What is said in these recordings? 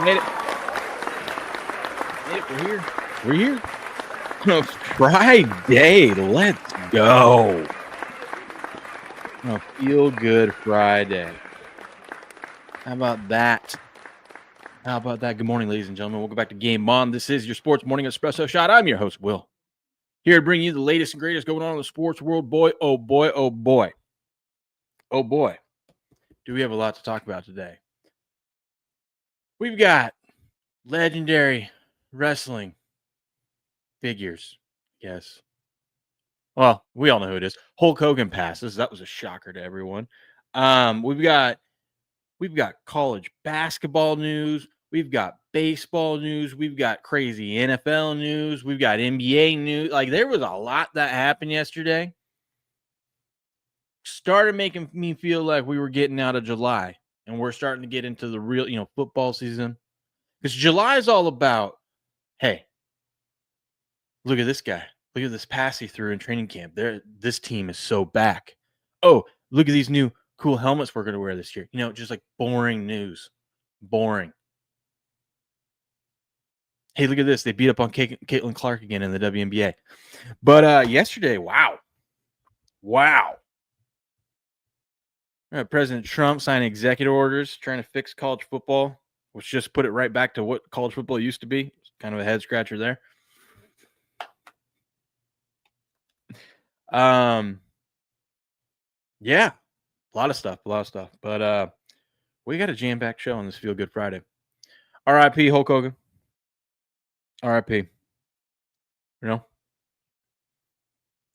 Made it. We're here. We're here. Friday. Let's go. Feel good Friday. How about that? Good morning, ladies and gentlemen. Welcome back to Game On. This is your Sports Morning Espresso Shot. I'm your host, Will. Here to bring you the latest and greatest going on in the sports world. Boy, oh boy, oh boy. Oh boy. Do we have a lot to talk about today? We've got legendary wrestling figures. Yes. Well, we all know who it is. Hulk Hogan passes. That was a shocker to everyone. We've got college basketball news. We've got baseball news. We've got crazy NFL news. We've got NBA news. Like, there was a lot that happened yesterday. Started making me feel like we were getting out of July and we're starting to get into the real, football season. Because July is all about, hey, look at this guy. Look at this pass he threw in training camp. This team is so back. Oh, look at these new cool helmets we're going to wear this year. Just like boring news. Boring. Hey, look at this. They beat up on Caitlin Clark again in the WNBA. But yesterday, wow. President Trump signed executive orders trying to fix college football, which just put it right back to what college football used to be. It's kind of a head scratcher there. Yeah, a lot of stuff. But we got a jam-packed show on this Feel Good Friday. R.I.P. Hulk Hogan. R.I.P.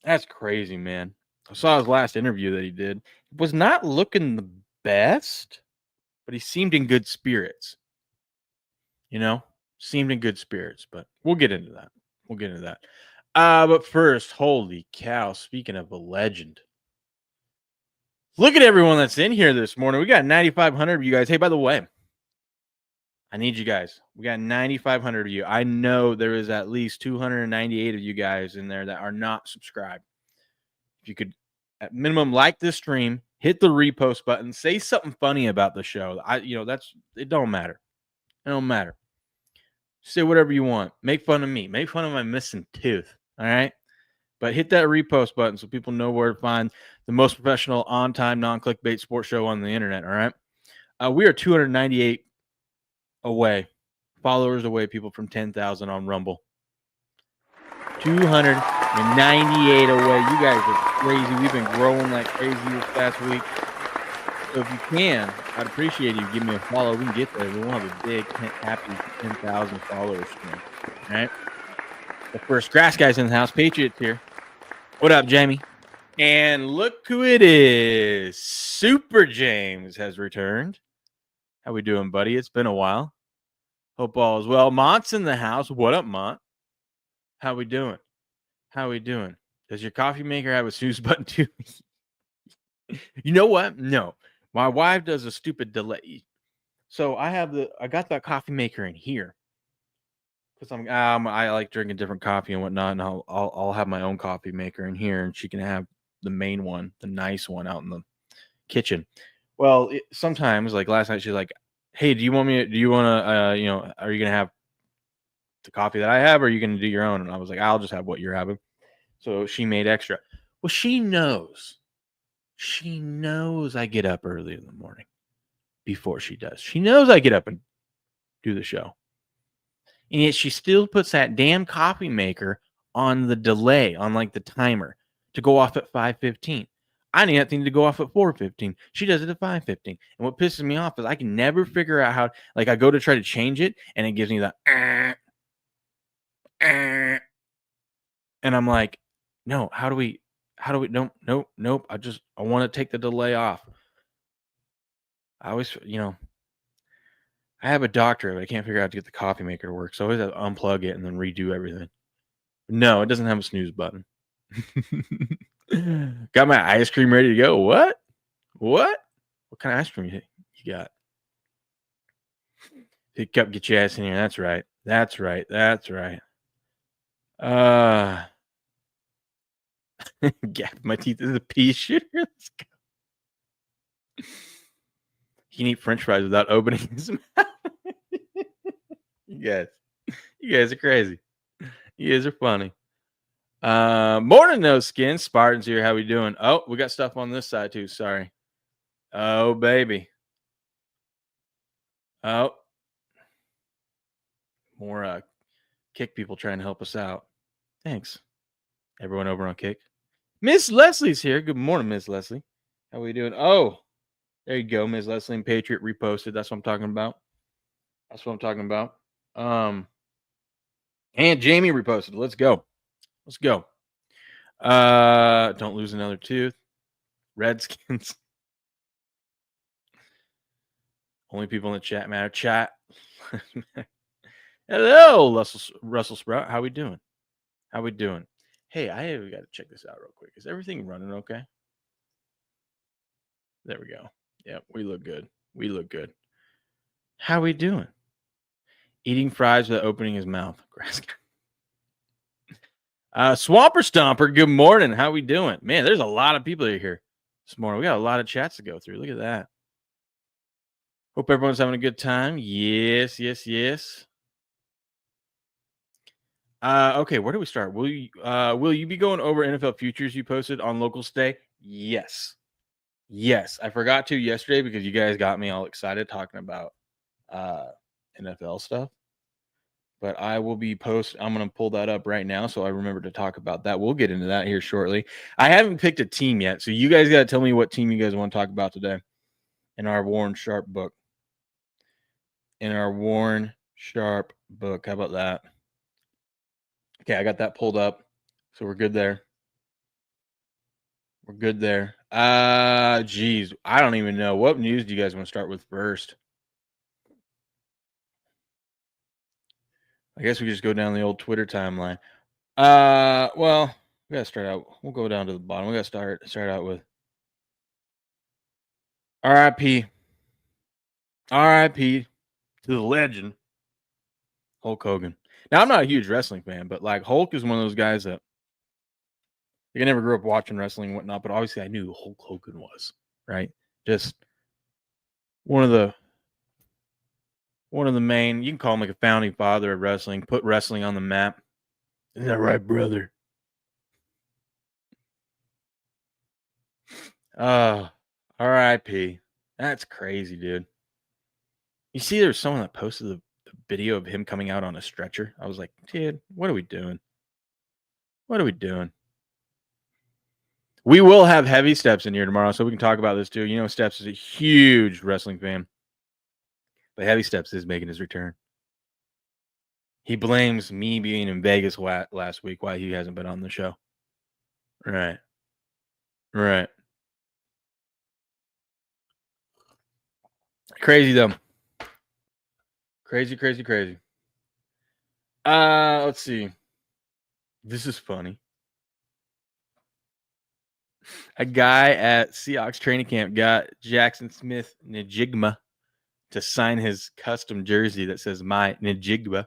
That's crazy, man. I saw his last interview that he did. He was not looking the best, but he seemed in good spirits. Seemed in good spirits, but we'll get into that. But first, holy cow, speaking of a legend. Look at everyone that's in here this morning. We got 9,500 of you guys. Hey, by the way, I need you guys. We got 9,500 of you. I know there is at least 298 of you guys in there that are not subscribed. If you could, at minimum, like this stream, hit the repost button, say something funny about the show. It don't matter. It don't matter. Say whatever you want. Make fun of me. Make fun of my missing tooth. All right? But hit that repost button so people know where to find the most professional, on-time, non-clickbait sports show on the internet. All right? We are 298 followers away, people, from 10,000 on Rumble. 298 away. You guys are crazy. We've been growing like crazy this past week. So if you can, I'd appreciate you give me a follow. We can get there. We won't have a big, happy 10,000 followers stream. All right? The first grass guy's in the house. Patriots here. What up, Jamie? And look who it is. Super James has returned. How we doing, buddy? It's been a while. Hope all is well. Mont's in the house. What up, Mont? How we doing? Does your coffee maker have a snooze button too? You know what? No. My wife does a stupid delay. So I got that coffee maker in here because I like drinking different coffee and whatnot, and I'll have my own coffee maker in here, and she can have the main one, the nice one, out in the kitchen. Well, sometimes, like last night, she's like, "Hey, are you gonna have the coffee that I have, or are you gonna do your own?" And I was like, "I'll just have what you're having." So she made extra. Well, she knows I get up early in the morning before she does. She knows I get up and do the show. And yet she still puts that damn coffee maker on the delay, on like the timer, to go off at 5:15. I need that thing to go off at 4:15. She does it at 5:15. And what pisses me off is I can never figure out how, like, I go to try to change it and it gives me that and I'm like, no, how do we nope. I want to take the delay off. I always, I have a doctor, but I can't figure out how to get the coffee maker to work. So I always have to unplug it and then redo everything. No, it doesn't have a snooze button. Got my ice cream ready to go. What? What kind of ice cream you got? Pick up, get your ass in here. That's right. Gap my teeth is a pea shooter. Let's go. He can eat French fries without opening his mouth. guys, you guys are crazy. You guys are funny. Morning, no skin. Spartans here. How we doing? Oh, we got stuff on this side too. Sorry. Oh, baby. Oh, more Kick people trying to help us out. Thanks, everyone over on Kick. Miss Leslie's here. Good morning, Miss Leslie. How we doing? Oh, there you go, Miss Leslie and Patriot reposted. That's what I'm talking about. That's what I'm talking about. And Jamie reposted. Let's go. Let's go. Don't lose another tooth. Redskins. Only people in the chat matter. Chat. Hello, Russell Sprout. How we doing? How we doing? Hey, I have got to check this out real quick. Is everything running okay? There we go. Yep, we look good. We look good. How we doing? Eating fries without opening his mouth. Swamper Stomper, good morning. How we doing? Man, there's a lot of people here this morning. We got a lot of chats to go through. Look at that. Hope everyone's having a good time. Yes, yes, yes. Okay, where do we start? Will you be going over NFL futures you posted on Locals Day? Yes. Yes. I forgot to yesterday because you guys got me all excited talking about NFL stuff. But I will be I'm going to pull that up right now so I remember to talk about that. We'll get into that here shortly. I haven't picked a team yet, so you guys got to tell me what team you guys want to talk about today in our Warren Sharp book. How about that? Okay, I got that pulled up. So we're good there. Geez, I don't even know. What news do you guys want to start with first? I guess we just go down the old Twitter timeline. Well, we gotta start out. We'll go down to the bottom. We gotta start out with R.I.P. R.I.P. to the legend Hulk Hogan. Now, I'm not a huge wrestling fan, but like Hulk is one of those guys that I never grew up watching wrestling and whatnot, but obviously I knew who Hulk Hogan was, right? Just one of the main, you can call him like a founding father of wrestling, put wrestling on the map. Is that right, brother? R.I.P. That's crazy, dude. You see, there's someone that posted the video of him coming out on a stretcher. I was like, dude, what are we doing? What are we doing? We will have Heavy Steps in here tomorrow, so we can talk about this too. You know, Steps is a huge wrestling fan. But Heavy Steps is making his return. He blames me being in Vegas last week why he hasn't been on the show. Right. Crazy, though. Crazy. Let's see. This is funny. A guy at Seahawks training camp got Jackson Smith Njigba to sign his custom jersey that says "My Njigba."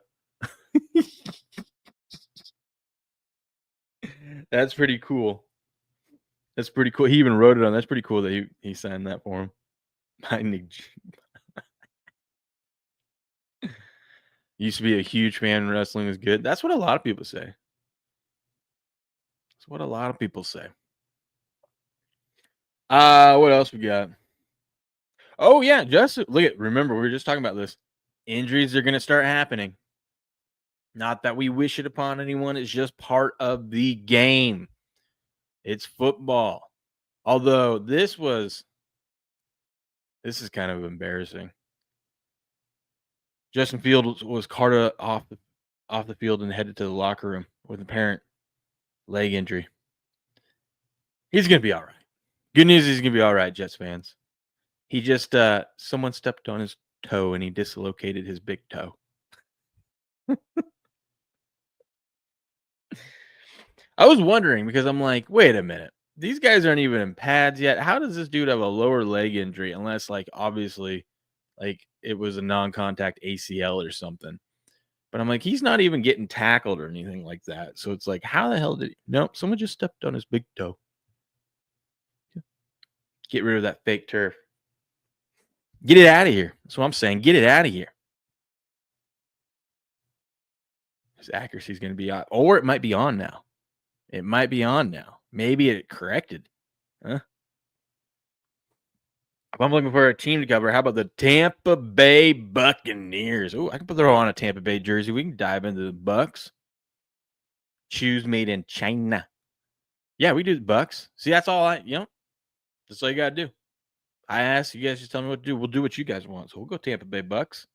That's pretty cool. He even wrote it on. That's pretty cool that he signed that for him. My Njigba. Used to be a huge fan when wrestling was good. That's what a lot of people say. What else we got? Oh yeah, remember we were just talking about this. Injuries are going to start happening. Not that we wish it upon anyone. It's just part of the game. It's football. Although this is kind of embarrassing. Justin Fields was carted off the field and headed to the locker room with apparent leg injury. He's going to be all right. Good news is he's going to be all right, Jets fans. He just someone stepped on his toe and he dislocated his big toe. I was wondering because I'm like, wait a minute. These guys aren't even in pads yet. How does this dude have a lower leg injury unless like obviously like it was a non-contact ACL or something? But I'm like, he's not even getting tackled or anything like that. So it's like, how the hell did nope, someone just stepped on his big toe. Get rid of that fake turf. Get it out of here. That's what I'm saying. Get it out of here. His accuracy is going to be on, or it might be on now. It might be on now. Maybe it corrected. Huh? If I'm looking for a team to cover, how about the Tampa Bay Buccaneers? Oh, I can throw on a Tampa Bay jersey. We can dive into the Bucks. Shoes made in China. Yeah, we do the Bucks. See, that's all that's all you got to do. I asked you guys, just tell me what to do. We'll do what you guys want. So we'll go Tampa Bay Bucks.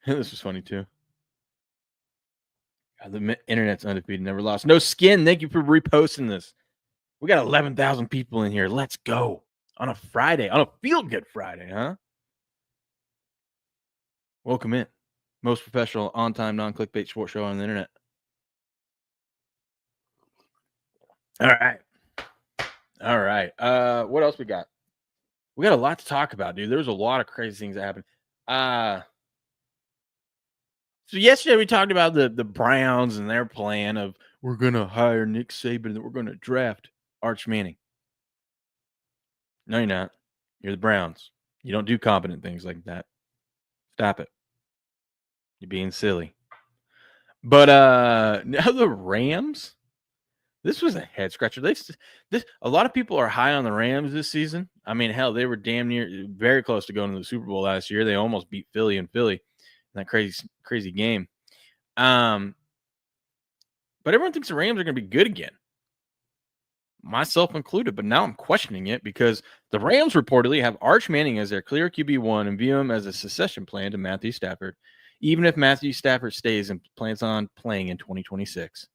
This was funny too. The internet's undefeated, never lost. No skin. Thank you for reposting this. We got 11,000 people in here. Let's go on a Friday, on a feel good Friday, huh? Welcome in. Most professional, on time, non clickbait sports show on the internet. All right. What else we got? We got a lot to talk about, dude. There's a lot of crazy things that happened. So yesterday we talked about the Browns and their plan of we're gonna hire Nick Saban and we're gonna draft Arch Manning. No, you're not. You're the Browns. You don't do competent things like that. Stop it. You're being silly. But now the Rams. This was a head scratcher. A lot of people are high on the Rams this season. I mean, hell, they were damn near very close to going to the Super Bowl last year. They almost beat Philly in that crazy game. But everyone thinks the Rams are going to be good again, myself included. But now I'm questioning it because the Rams reportedly have Arch Manning as their clear QB1 and view him as a succession plan to Matthew Stafford, even if Matthew Stafford stays and plans on playing in 2026.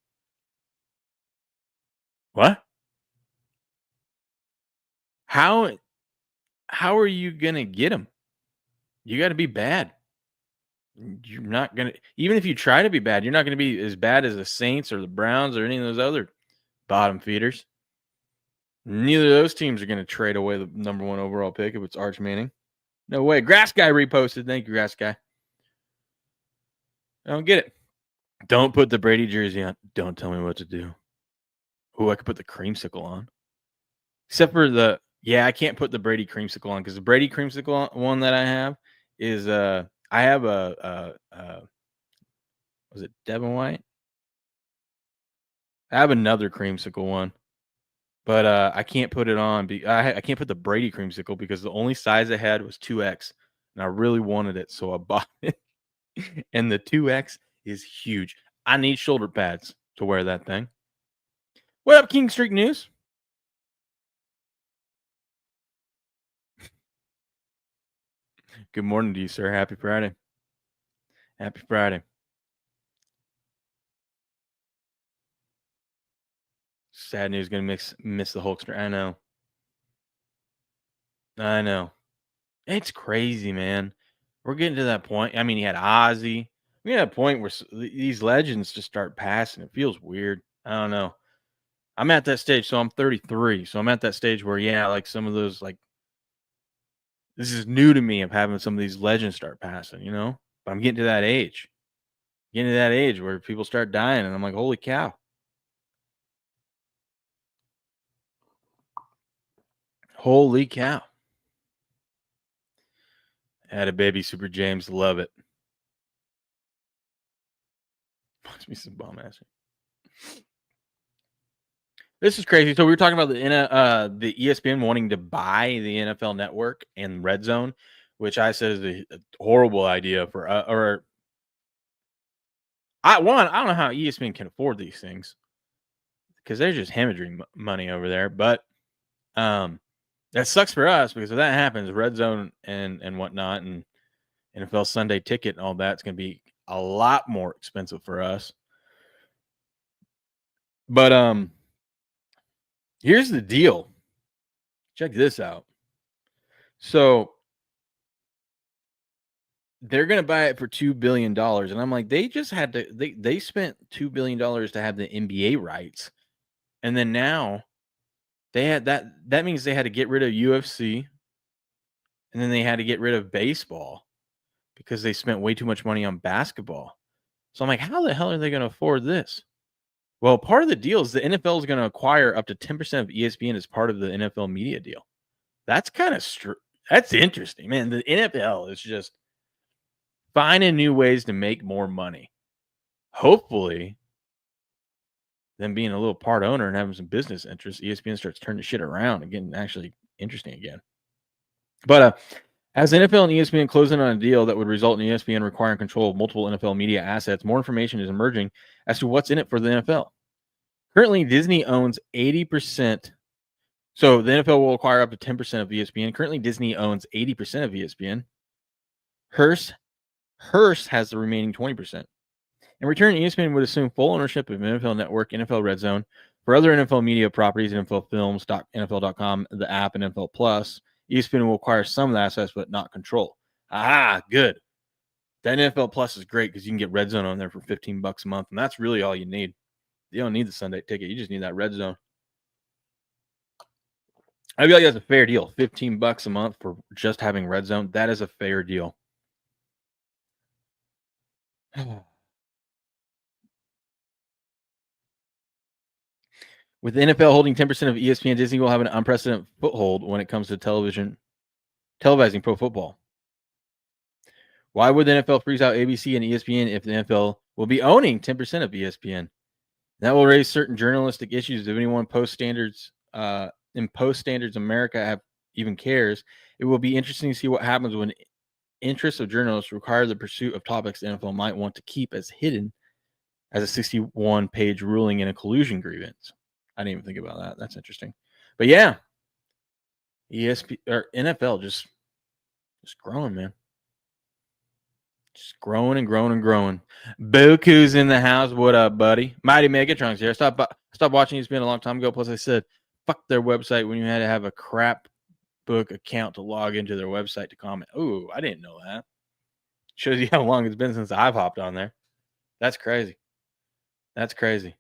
What? How are you going to get him? You got to be bad. You're not going to, even if you try to be bad, you're not going to be as bad as the Saints or the Browns or any of those other bottom feeders. Neither of those teams are going to trade away the number 1 overall pick if it's Arch Manning. No way. Grass Guy reposted. Thank you, Grass Guy. I don't get it. Don't put the Brady jersey on. Don't tell me what to do. Oh, I could put the creamsicle on. Except for I can't put the Brady creamsicle on because the Brady creamsicle one that I have is I have was it Devin White? I have another creamsicle one, but I can't put it on. I can't put the Brady creamsicle because the only size I had was 2X, and I really wanted it, so I bought it. And the 2X is huge. I need shoulder pads to wear that thing. What up, King Streak News? Good morning to you, sir. Happy Friday. Happy Friday. Sad news, going to miss the Hulkster. I know. It's crazy, man. We're getting to that point. I mean, you had Ozzy. We had a point where these legends just start passing. It feels weird. I don't know. I'm at that stage, so I'm 33. So I'm at that stage where, like some of those, like, this is new to me of having some of these legends start passing, But I'm getting to that age. Getting to that age where people start dying, and I'm like, holy cow. Holy cow. Had a baby, Super James. Love it. Must be some bomb ass. This is crazy. So we were talking about the ESPN wanting to buy the NFL Network and Red Zone, which I said is a horrible idea for I don't know how ESPN can afford these things because they're just hemorrhaging money over there. But that sucks for us because if that happens, Red Zone and whatnot and NFL Sunday Ticket and all that's going to be a lot more expensive for us. But here's the deal. Check this out. So they're going to buy it for $2 billion. And I'm like, they just had to, they spent $2 billion to have the NBA rights. And then now they had that means they had to get rid of UFC. And then they had to get rid of baseball because they spent way too much money on basketball. So I'm like, how the hell are they going to afford this? Well, part of the deal is the NFL is going to acquire up to 10% of ESPN as part of the NFL media deal. That's kind of that's interesting, man. The NFL is just finding new ways to make more money. hopefully, them being a little part owner and having some business interests, ESPN starts turning shit around and getting actually interesting again. But as the NFL and ESPN closing on a deal that would result in ESPN requiring control of multiple NFL media assets, more information is emerging as to what's in it for the NFL. Currently, Disney owns 80%. So the NFL will acquire up to 10% of ESPN. Currently, Disney owns 80% of ESPN. Hearst has the remaining 20%. In return, ESPN would assume full ownership of NFL Network, NFL Red Zone. For other NFL media properties, NFL Films, NFL.com, the app, and NFL Plus, ESPN will acquire some of the assets, but not control. Ah, good. That NFL Plus is great because you can get Red Zone on there for $15 a month, and that's really all you need. You don't need the Sunday ticket. You just need that Red Zone. I feel like that's a fair deal. $15 a month for just having Red Zone. That is a fair deal. With the NFL holding 10% of ESPN, Disney will have an unprecedented foothold when it comes to televising pro football. Why would the NFL freeze out ABC and ESPN if the NFL will be owning 10% of ESPN? That will raise certain journalistic issues. If anyone in post standards America even cares, it will be interesting to see what happens when interests of journalists require the pursuit of topics the NFL might want to keep as hidden as a 61-page ruling in a collusion grievance. I didn't even think about that. That's interesting. But yeah, ESP or NFL just growing, man. Just growing and growing and growing. Boku's in the house. What up, buddy? Mighty Megatron's here. Stop watching ESPN a long time ago. Plus, I said, fuck their website when you had to have a crap book account to log into their website to comment. Ooh, I didn't know that. Shows you how long it's been since I've hopped on there. That's crazy. That's crazy.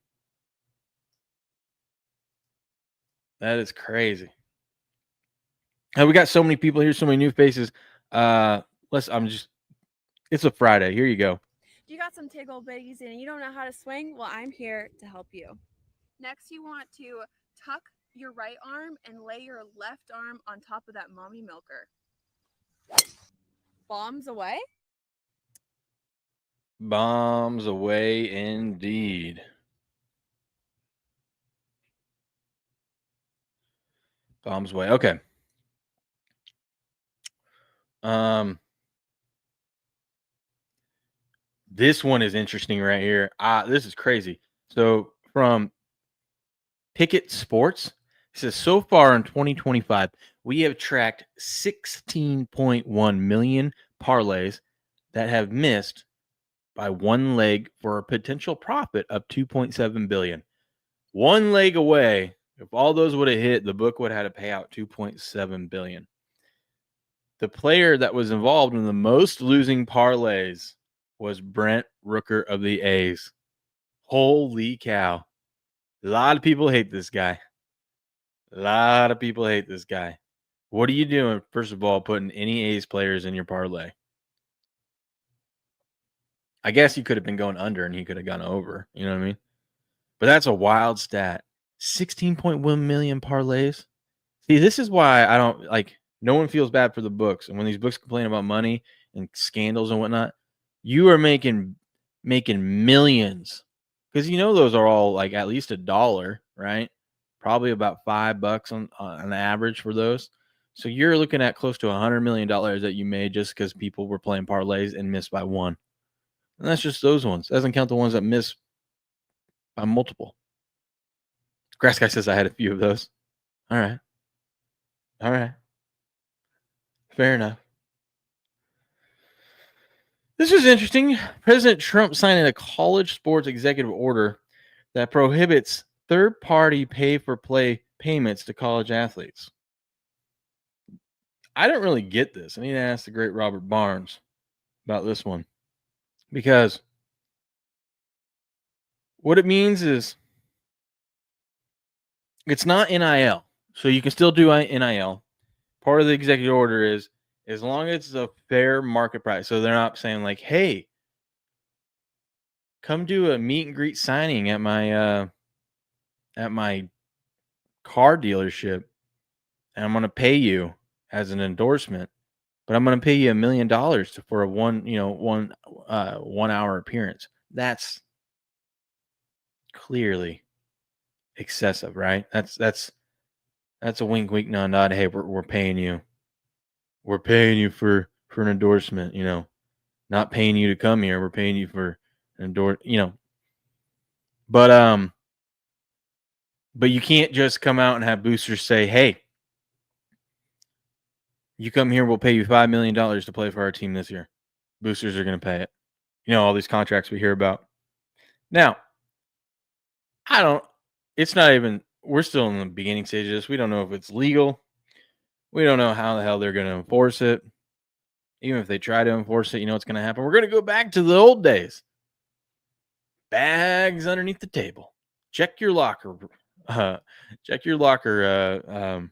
That is crazy. We got so many people here, so many new faces. It's a Friday. Here you go. You got some tickle bitties and you don't know how to swing? Well, I'm here to help you. Next, you want to tuck your right arm and lay your left arm on top of that mommy milker. Bombs away? Bombs away indeed. Bombs away. Okay. This one is interesting right here. This is crazy. So from Pickett Sports, it says so far in 2025, we have tracked 16.1 million parlays that have missed by one leg for a potential profit of 2.7 billion. One leg away. If all those would have hit, the book would have had to pay out 2.7 billion. The player that was involved in the most losing parlays was Brent Rooker of the A's. Holy cow. A lot of people hate this guy. A lot of people hate this guy. What are you doing, first of all, putting any A's players in your parlay? I guess he could have been going under and he could have gone over. You know what I mean? But that's a wild stat. 16.1 million parlays. See, this is why I don't like, no one feels bad for the books. And when these books complain about money and scandals and whatnot, you are making millions. Because those are all like at least $1, right? Probably about $5 on average for those. So you're looking at close to $100 million that you made just because people were playing parlays and missed by one. And that's just those ones. Doesn't count the ones that miss by multiple. Grass Guy says I had a few of those. All right. Fair enough. This is interesting. President Trump signing a college sports executive order that prohibits third-party pay-for-play payments to college athletes. I don't really get this. I need to ask the great Robert Barnes about this one. Because what it means is it's not NIL. So you can still do NIL. Part of the executive order is as long as it's a fair market price. So they're not saying like, hey, come do a meet and greet signing at my car dealership, and I'm going to pay you as an endorsement, but I'm going to pay you $1 million for a 1 hour appearance. That's clearly excessive, right? That's a wink, wink, nod, nod. Hey, we're paying you. We're paying you for an endorsement. Not paying you to come here. We're paying you for an endorse. But but you can't just come out and have boosters say, "Hey, you come here, we'll pay you $5 million to play for our team this year." Boosters are going to pay it. All these contracts we hear about. Now, I don't. It's not even. We're still in the beginning stages. We don't know if it's legal. We don't know how the hell they're going to enforce it. Even if they try to enforce it, what's going to happen. We're going to go back to the old days. Bags underneath the table. Check your locker. Check your locker.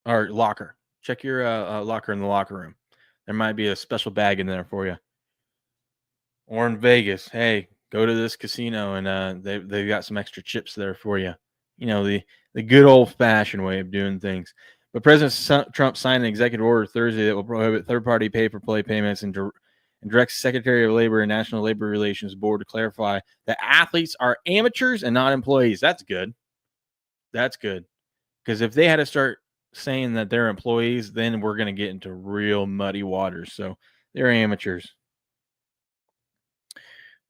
Or locker. Check your locker in the locker room. There might be a special bag in there for you. Or in Vegas, hey, go to this casino and they've got some extra chips there for you. The good old fashioned way of doing things. But President Trump signed an executive order Thursday that will prohibit third-party pay-for-play payments and directs Secretary of Labor and National Labor Relations Board to clarify that athletes are amateurs and not employees. That's good. That's good. Because if they had to start saying that they're employees, then we're going to get into real muddy waters. So they're amateurs.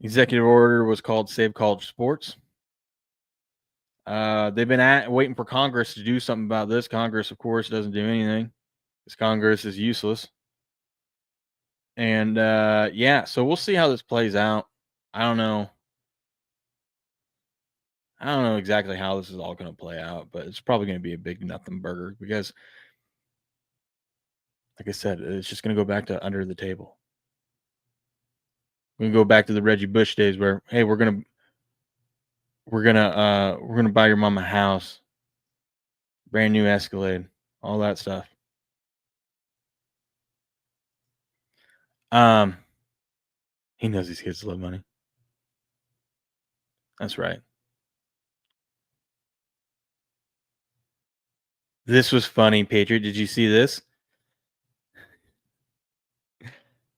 Executive order was called Save College Sports. They've been waiting for Congress to do something about this. Congress, of course, doesn't do anything. This Congress is useless. And so we'll see how this plays out. I don't know exactly how this is all going to play out, but it's probably going to be a big nothing burger because, like I said, it's just going to go back to under the table. We're going to go back to the Reggie Bush days where, hey, we're gonna buy your mom a house, brand new Escalade, all that stuff. He knows these kids love money. That's right. This was funny, Patriot. Did you see this?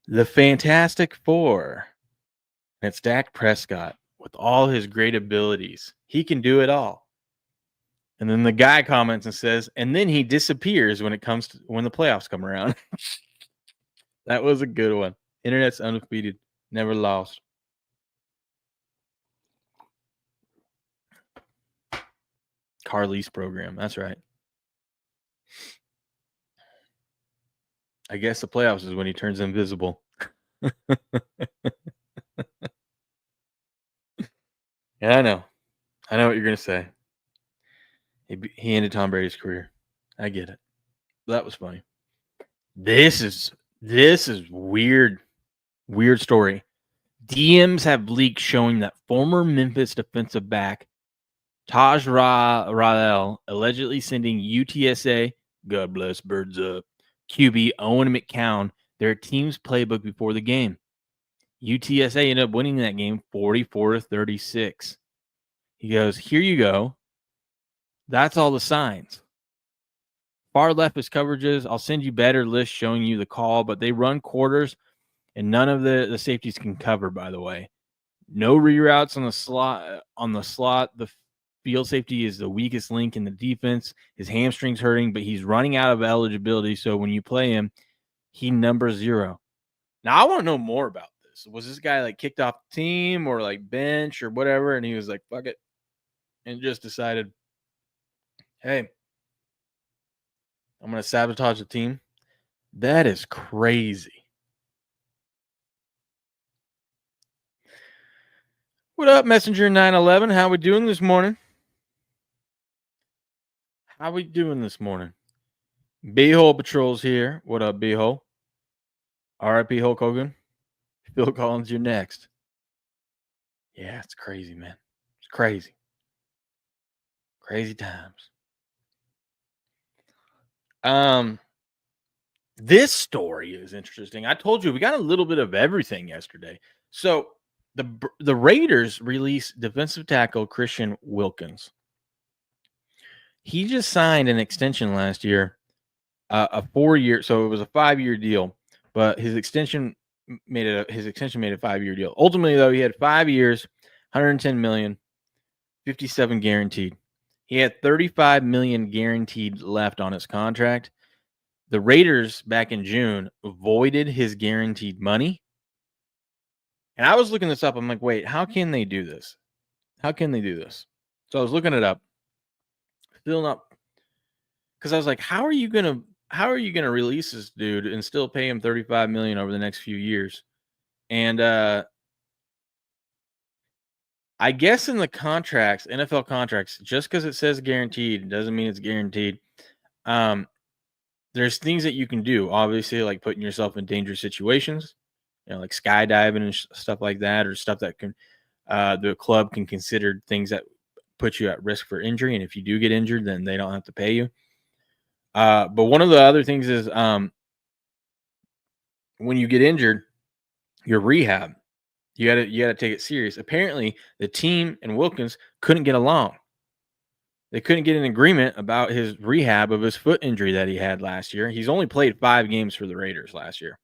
The Fantastic Four. It's Dak Prescott with all his great abilities. He can do it all. And then the guy comments and says, and then he disappears when the playoffs come around. That was a good one. Internet's undefeated. Never lost. Car lease program. That's right. I guess the playoffs is when he turns invisible. Yeah, I know. I know what you're going to say. He ended Tom Brady's career. I get it. That was funny. This is weird. Weird story. DMs have leaked showing that former Memphis defensive back Taj Rael allegedly sending UTSA, God bless birds up, QB Owen McCown their team's playbook before the game. UTSA ended up winning that game 44-36. He goes, here you go. That's all the signs. Far leftist coverages. I'll send you better lists showing you the call, but they run quarters and none of the safeties can cover, by the way. No reroutes on the slot. The field safety is the weakest link in the defense. His hamstring's hurting, but he's running out of eligibility. So when you play him, he numbers 0. Now I want to know more about this. Was this guy like kicked off the team or like bench or whatever? And he was like, fuck it. And just decided, hey, I'm going to sabotage the team. That is crazy. What up, Messenger 911? How we doing this morning? B-Hole Patrol's here. What up, B-Hole? R.I.P. Hulk Hogan. Phil Collins, you're next. Yeah, it's crazy, man. It's crazy. Crazy times. This story is interesting. I told you we got a little bit of everything yesterday. So the Raiders released defensive tackle Christian Wilkins. He just signed an extension last year, a 4-year. So it was a 5-year deal, but his extension his extension made a 5-year deal. Ultimately, though, he had 5 years, $110 million, 57 guaranteed. He had $35 million guaranteed left on his contract. The Raiders back in June voided his guaranteed money. And I was looking this up. I'm like, wait, how can they do this? How can they do this? So I was looking it up. Still not, because I was like, how are you gonna release this dude and still pay him $35 million over the next few years? And I guess in the contracts, NFL contracts, just because it says guaranteed doesn't mean it's guaranteed. There's things that you can do, obviously, like putting yourself in dangerous situations, like skydiving and stuff like that, or stuff that can the club can consider things that put you at risk for injury. And if you do get injured, then they don't have to pay you. But one of the other things is when you get injured, your rehab, you gotta take it serious. Apparently, the team and Wilkins couldn't get along. They couldn't get an agreement about his rehab of his foot injury that he had last year. He's only played 5 games for the Raiders last year.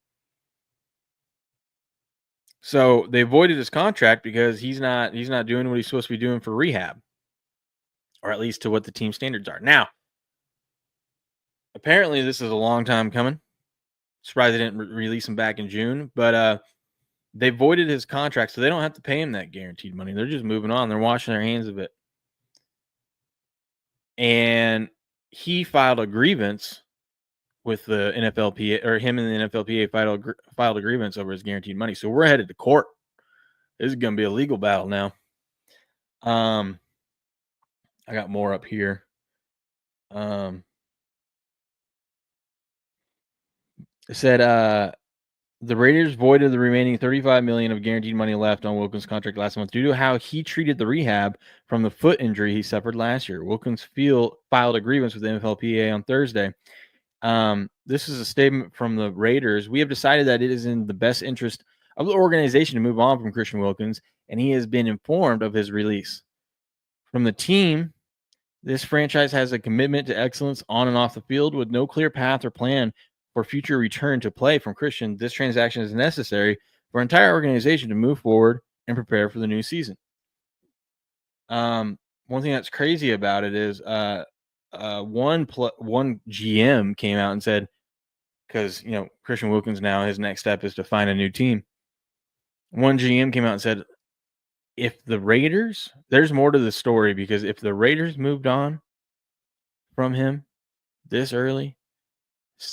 So they voided his contract because he's not doing what he's supposed to be doing for rehab, or at least to what the team standards are. Now, apparently this is a long time coming. Surprised they didn't release him back in June, but they voided his contract, so they don't have to pay him that guaranteed money. They're just moving on. They're washing their hands of it. And he filed a grievance with the NFLPA, or him and the NFLPA filed a grievance over his guaranteed money. So we're headed to court. This is going to be a legal battle now. I got more up here. It said the Raiders voided the remaining $35 million of guaranteed money left on Wilkins' contract last month due to how he treated the rehab from the foot injury he suffered last year. Wilkins filed a grievance with the NFLPA on Thursday. This is a statement from the Raiders. We have decided that it is in the best interest of the organization to move on from Christian Wilkins, and he has been informed of his release. From the team, this franchise has a commitment to excellence on and off the field with no clear path or plan for future return to play from Christian. This transaction is necessary for our entire organization to move forward and prepare for the new season. One thing that's crazy about it is one GM came out and said, because Christian Wilkins now, his next step is to find a new team. One GM came out and said, if the Raiders, there's more to the story, because if the Raiders moved on from him this early,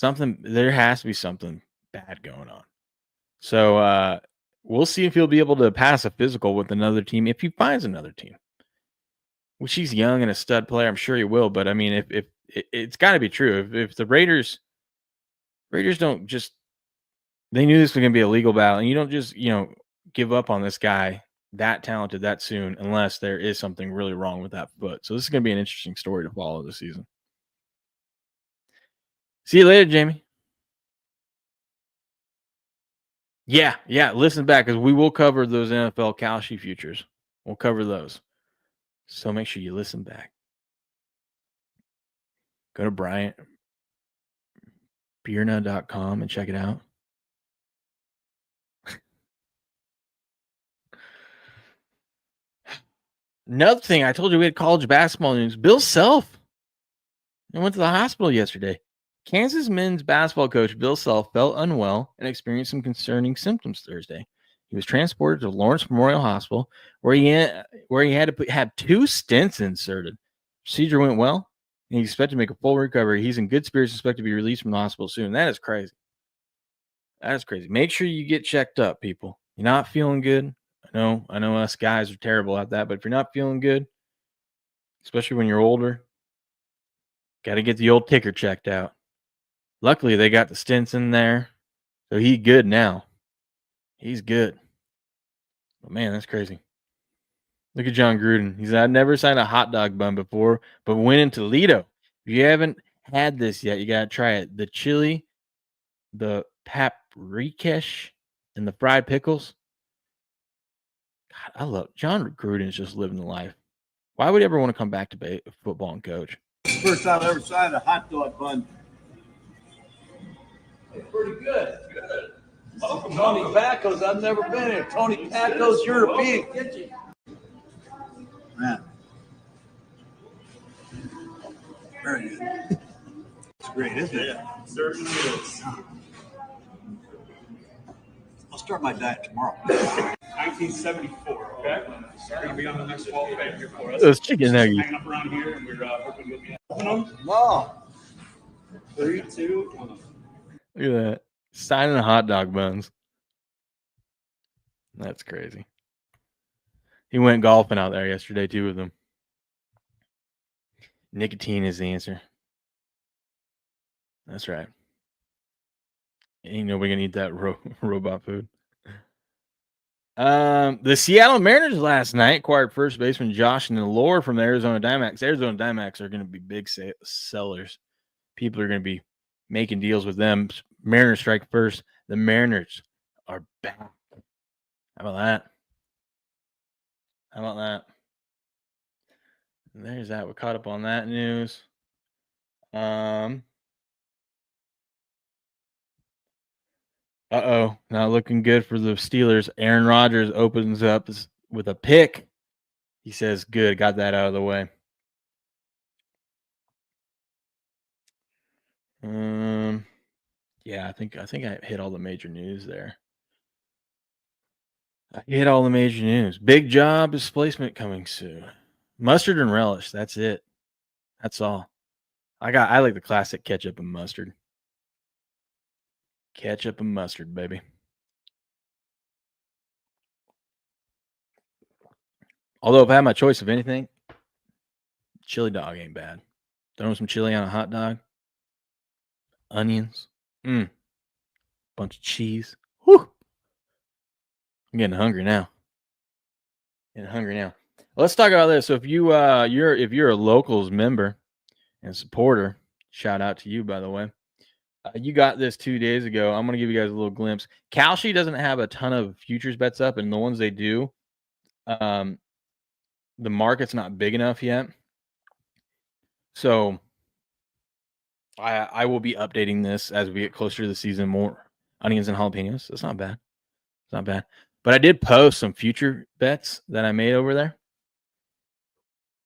there has to be something bad going on. So we'll see if he'll be able to pass a physical with another team if he finds another team. Which he's young and a stud player, I'm sure he will. But I mean, if it's got to be true. If the Raiders don't just, they knew this was going to be a legal battle, and you don't just give up on this guy that talented that soon unless there is something really wrong with that foot. So this is going to be an interesting story to follow this season. See you later, Jamie. Yeah. Listen back, because we will cover those NFL Kalshi futures. We'll cover those. So make sure you listen back. Go to BryantBierna.com and check it out. Another thing, I told you we had college basketball news. Bill Self went to the hospital yesterday. Kansas men's basketball coach Bill Self felt unwell and experienced some concerning symptoms Thursday. He was transported to Lawrence Memorial Hospital, where he had to have 2 stents inserted. Procedure went well, and he's expected to make a full recovery. He's in good spirits, expected to be released from the hospital soon. That is crazy. That is crazy. Make sure you get checked up, people. You're not feeling good. I know us guys are terrible at that, but if you're not feeling good, especially when you're older, got to get the old ticker checked out. Luckily, they got the stents in there, so he's good now. He's good. But man, that's crazy. Look at John Gruden. He said, I've never signed a hot dog bun before, but went in Toledo. If you haven't had this yet, you got to try it. The chili, the paprikash, and the fried pickles. God, I love John Gruden's just living the life. Why would he ever want to come back to football and coach? First time I ever signed a hot dog bun. It's pretty good. Good. Tony Pacos, I've never been here. Tony Pacos European Kitchen. Man. Very good. It's great, isn't it? Yeah, certainly is. I'll start my diet tomorrow. 1974, okay? You're going to be on the next wall right here for us. Those chicken nuggets. Hanging up around here, and we're hoping you'll be open them. No. 3, 2, 1. Look at that. Signing hot dog buns. That's crazy. He went golfing out there yesterday, too, with them. Nicotine is the answer. That's right. Ain't nobody gonna eat that robot food. The Seattle Mariners last night acquired first baseman Josh Naylor from the Arizona Diamondbacks. Arizona Diamondbacks are going to be big sellers. People are going to be making deals with them. Mariners strike first. The Mariners are back. How about that? How about that? And there's that. We're caught up on that news. Not looking good for the Steelers. Aaron Rodgers opens up with a pick. He says, good, got that out of the way. Yeah, I think I hit all the major news there. Big job displacement coming soon. Mustard and relish, that's it. That's all. I like the classic ketchup and mustard. Ketchup and mustard, baby. Although if I had my choice of anything, chili dog ain't bad. Throw some chili on a hot dog. Onions. Bunch of cheese. Whew. I'm getting hungry now. Let's talk about this. So if you're a Locals member and supporter, shout out to you, by the way. You got this 2 days ago. I'm going to give you guys a little glimpse. Kalshi doesn't have a ton of futures bets up, and the ones they do, the market's not big enough yet. So I will be updating this as we get closer to the season. More onions and jalapenos. That's not bad. It's not bad. But I did post some future bets that I made over there.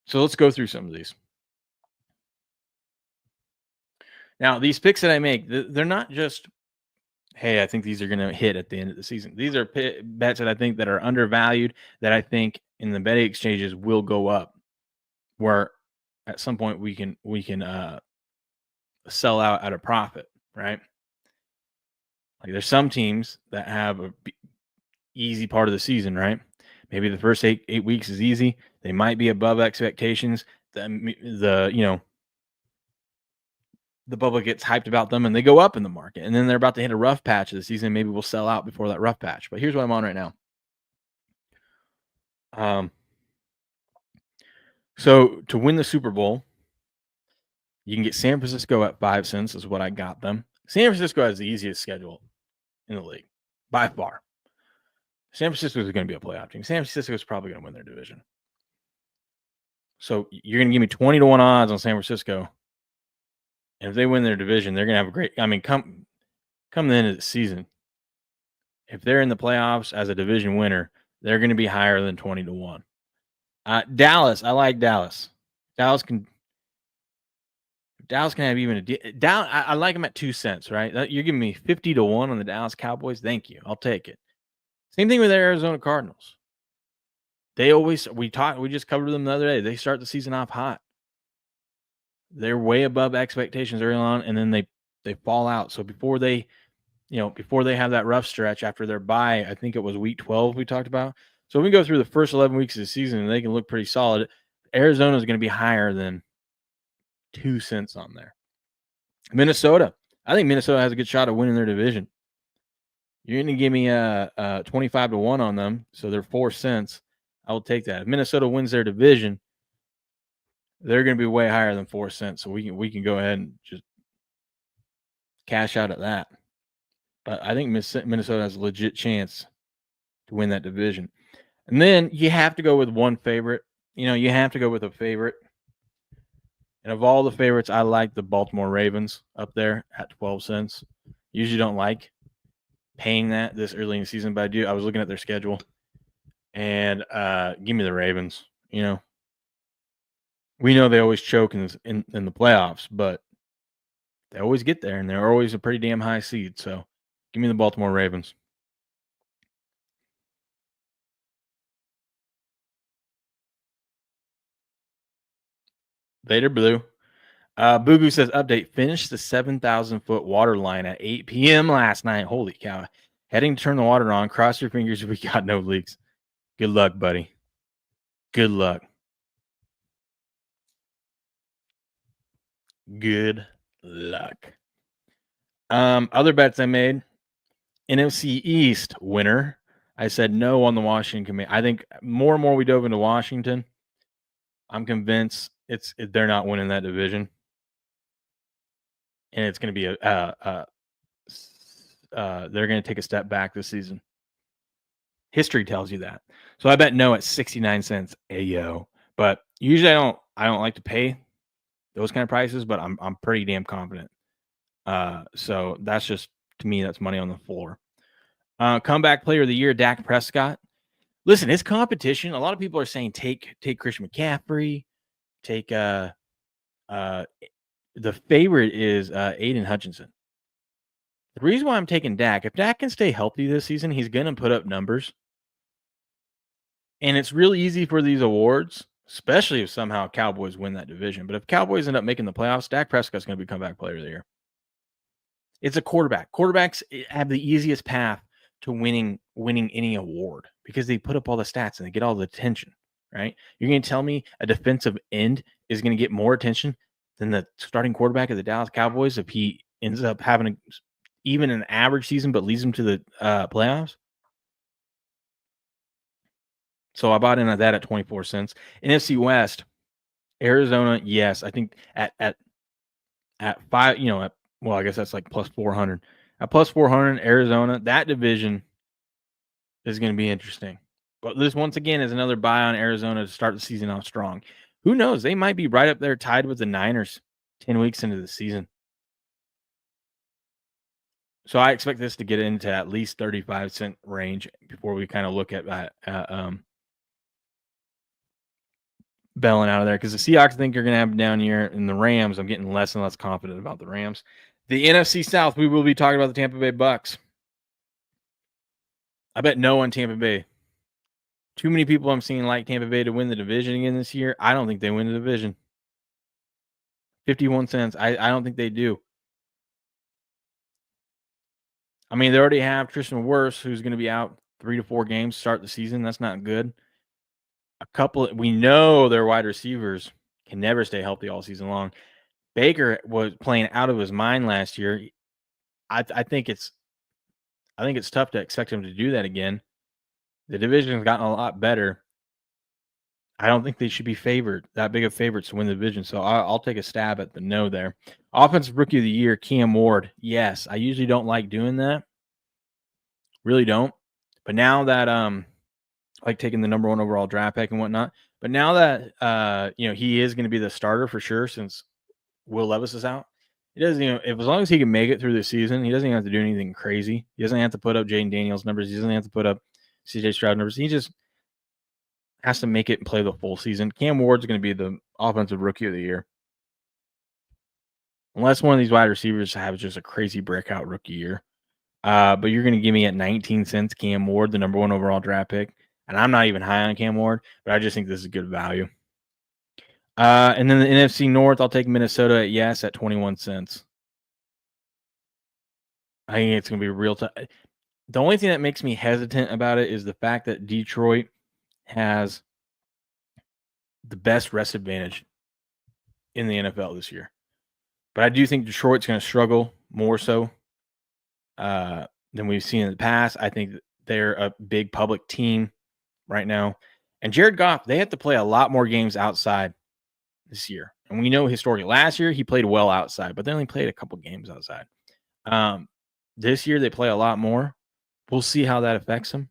So let's go through some of these. Now, these picks that I make, they're not just, hey, I think these are going to hit at the end of the season. These are bets that I think that are undervalued, that I think in the betting exchanges will go up, where at some point we can sell out at a profit, right? Like there's some teams that have a easy part of the season, right? Maybe the first eight weeks is easy. They might be above expectations. The public gets hyped about them and they go up in the market. And then they're about to hit a rough patch of the season. Maybe we'll sell out before that rough patch. But here's what I'm on right now. So to win the Super Bowl, you can get San Francisco at 5 cents is what I got them. San Francisco has the easiest schedule in the league by far. San Francisco is going to be a playoff team. San Francisco is probably going to win their division. So you're going to give me 20-1 odds on San Francisco. And if they win their division, they're going to have a great, come the end of the season. If they're in the playoffs as a division winner, they're going to be higher than 20-1. Dallas, I like Dallas. Dallas can have even a deal. I like them at 2 cents, right? You're giving me 50-1 on the Dallas Cowboys. Thank you. I'll take it. Same thing with the Arizona Cardinals. We just covered them the other day. They start the season off hot. They're way above expectations early on, and then they fall out. So before they have that rough stretch after their bye, I think it was week 12 we talked about. So we go through the first 11 weeks of the season, and they can look pretty solid. Arizona is going to be higher than 2 cents on there. Minnesota. I think Minnesota has a good shot of winning their division. You're going to give me a 25-1 on them, so they're 4 cents. I will take that. If Minnesota wins their division, they're going to be way higher than 4 cents. So we can go ahead and just cash out at that. But I think Minnesota has a legit chance to win that division. And then you have to go with one favorite. You have to go with a favorite. And of all the favorites, I like the Baltimore Ravens up there at 12 cents. Usually don't like paying that this early in the season, but I was looking at their schedule, and give me the Ravens. You know, we know they always choke in the playoffs, but they always get there, and they're always a pretty damn high seed. So give me the Baltimore Ravens. Vader Blue. Boo says, update, finished the 7,000-foot water line at 8 p.m. last night. Holy cow. Heading to turn the water on. Cross your fingers if we got no leaks. Good luck, buddy. Good luck. Good luck. Other bets I made. NFC East winner. I said no on the Washington committee. I think more and more we dove into Washington. I'm convinced they're not winning that division. And it's going to be they're going to take a step back this season. History tells you that. So I bet no at 69 cents. Ayo. But usually I don't like to pay those kind of prices, but I'm pretty damn confident. So that's just, to me, that's money on the floor. Comeback player of the year, Dak Prescott. Listen, it's competition. A lot of people are saying take Christian McCaffrey, take the favorite is Aiden Hutchinson. The reason why I'm taking Dak, if Dak can stay healthy this season, he's going to put up numbers. And it's really easy for these awards, especially if somehow Cowboys win that division. But if Cowboys end up making the playoffs, Dak Prescott's going to be comeback player of the year. It's a quarterback. Quarterbacks have the easiest path to winning any award because they put up all the stats and they get all the attention, right? You're going to tell me a defensive end is going to get more attention than the starting quarterback of the Dallas Cowboys if he ends up having even an average season but leads them to the playoffs? So I bought in at that at 24 cents. NFC West, Arizona, yes, I think at 5, well, I guess that's like plus 400. At plus 400, Arizona, that division is going to be interesting. But this, once again, is another buy on Arizona to start the season off strong. Who knows? They might be right up there tied with the Niners 10 weeks into the season. So I expect this to get into at least 35-cent range before we kind of look at bailing out of there, because the Seahawks I think you're going to have a down year, and the Rams, I'm getting less and less confident about the Rams. The NFC South, we will be talking about the Tampa Bay Bucks. I bet no on Tampa Bay. Too many people I'm seeing like Tampa Bay to win the division again this year. I don't think they win the division. 51 cents. I don't think they do. I mean, they already have Tristan Wirfs, who's going to be out 3 to 4 games to start the season. That's not good. We know their wide receivers can never stay healthy all season long. Baker was playing out of his mind last year. I think it's tough to expect him to do that again. The division's gotten a lot better. I don't think they should be that big of favorites to win the division. So I'll take a stab at the no there. Offensive Rookie of the Year, Cam Ward. Yes, I usually don't like doing that. Really don't. But now that like taking the number 1 overall draft pick and whatnot. But now that he is going to be the starter for sure since Will Levis is out. He doesn't, as long as he can make it through the season, he doesn't even have to do anything crazy. He doesn't have to put up Jaden Daniels numbers. He doesn't have to put up CJ Stroud numbers. He just has to make it and play the full season. Cam Ward's going to be the offensive Rookie of the Year. Unless one of these wide receivers have just a crazy breakout rookie year. But you're going to give me at 19 cents Cam Ward, the number 1 overall draft pick. And I'm not even high on Cam Ward, but I just think this is good value. And then the NFC North, I'll take Minnesota at 21 cents. I think it's going to be real tough. The only thing that makes me hesitant about it is the fact that Detroit has the best rest advantage in the NFL this year. But I do think Detroit's going to struggle more so than we've seen in the past. I think they're a big public team right now. And Jared Goff, they have to play a lot more games outside this year. And we know historically, last year he played well outside, but they only played a couple games outside. This year they play a lot more. We'll see how that affects them.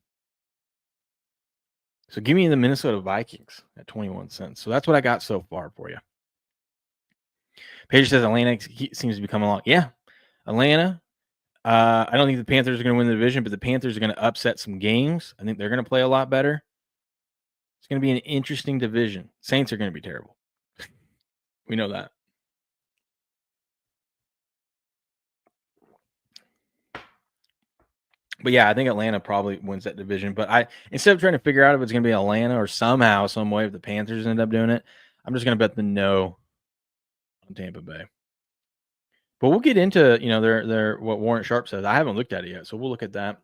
So give me the Minnesota Vikings at 21 cents. So that's what I got so far for you. Paige says Atlanta seems to be coming along. Yeah, Atlanta. I don't think the Panthers are going to win the division, but the Panthers are going to upset some games. I think they're going to play a lot better. It's going to be an interesting division. Saints are going to be terrible. We know that. But yeah, I think Atlanta probably wins that division. But instead of trying to figure out if it's going to be Atlanta or somehow, some way, if the Panthers end up doing it, I'm just going to bet the no on Tampa Bay. But we'll get into their what Warren Sharp says. I haven't looked at it yet, so we'll look at that.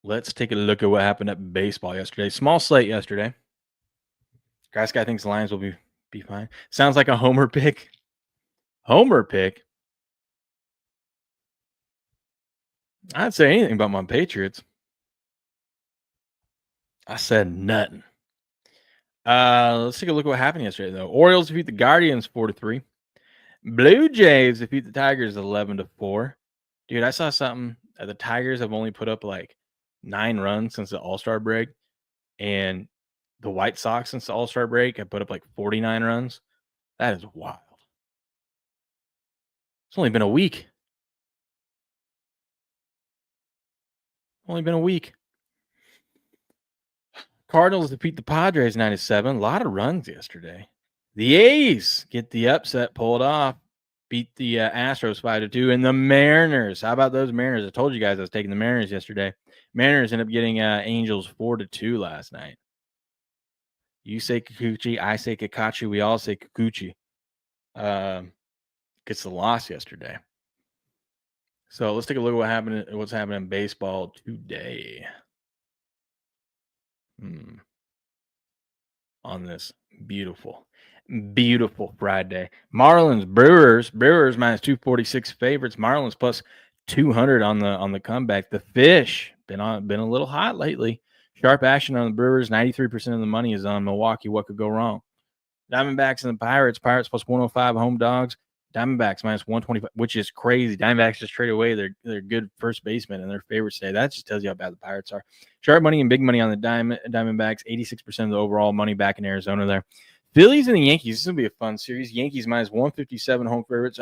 Let's take a look at what happened at baseball yesterday. Small slate yesterday. Grass guy thinks the Lions will be fine. Sounds like a homer pick. Homer pick. I'd say anything about my Patriots. I said nothing. Let's take a look at what happened yesterday, though. Orioles defeat the Guardians 4-3. Blue Jays defeat the Tigers 11-4. Dude, I saw something. The Tigers have only put up like 9 runs since the All-Star break, and the White Sox since the All-Star break have put up like 49 runs. That is wild. It's only been a week. Only been a week. Cardinals defeat the Padres 9-7. A lot of runs yesterday. The A's get the upset pulled off. Beat the Astros 5-2. And the Mariners. How about those Mariners? I told you guys I was taking the Mariners yesterday. Mariners ended up getting Angels 4-2 last night. You say Kikuchi. I say Kakachi. We all say Kikuchi. Gets the loss yesterday. So let's take a look at what's happening in baseball today. On this beautiful Friday. Marlins, Brewers minus 246 favorites. Marlins plus 200 on the comeback. The Fish been a little hot lately. Sharp action on the Brewers. 93% of the money is on Milwaukee. What could go wrong? Diamondbacks and the Pirates. Pirates plus 105 home dogs. Diamondbacks minus 125, which is crazy. Diamondbacks just traded away their good first baseman and their favorites today. That just tells you how bad the Pirates are. Sharp money and big money on the Diamondbacks. 86% of the overall money back in Arizona there. Phillies and the Yankees. This will be a fun series. Yankees minus 157 home favorites.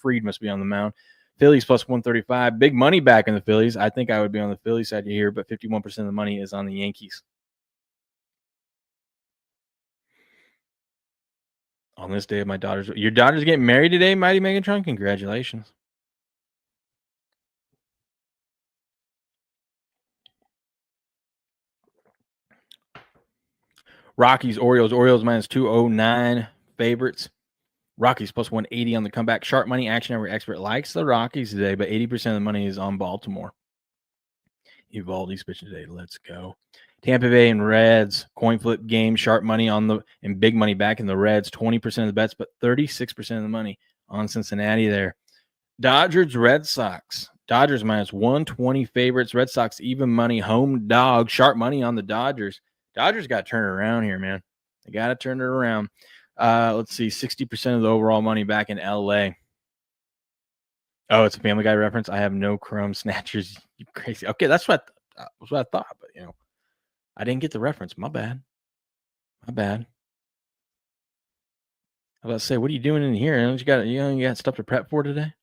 Fried must be on the mound. Phillies plus 135. Big money back in the Phillies. I think I would be on the Phillies side here, but 51% of the money is on the Yankees. On this day of your daughter's getting married today, Mighty Megatron? Congratulations. Rockies, Orioles minus 209 favorites. Rockies plus 180 on the comeback. Sharp money, action every expert likes the Rockies today, but 80% of the money is on Baltimore. Evaldi's pitching today. Let's go. Tampa Bay and Reds, coin flip game, sharp money and big money back in the Reds. 20% of the bets, but 36% of the money on Cincinnati there. Dodgers, Red Sox. Dodgers minus 120 favorites. Red Sox even money, home dog, sharp money on the Dodgers. Dodgers got to turn it around here, man. They got to turn it around. Let's see, 60% of the overall money back in LA. Oh, it's a Family Guy reference. I have no crumb snatchers. You crazy. Okay, that's what I thought, but I didn't get the reference. My bad. I was about to say, what are you doing in here? You got stuff to prep for today?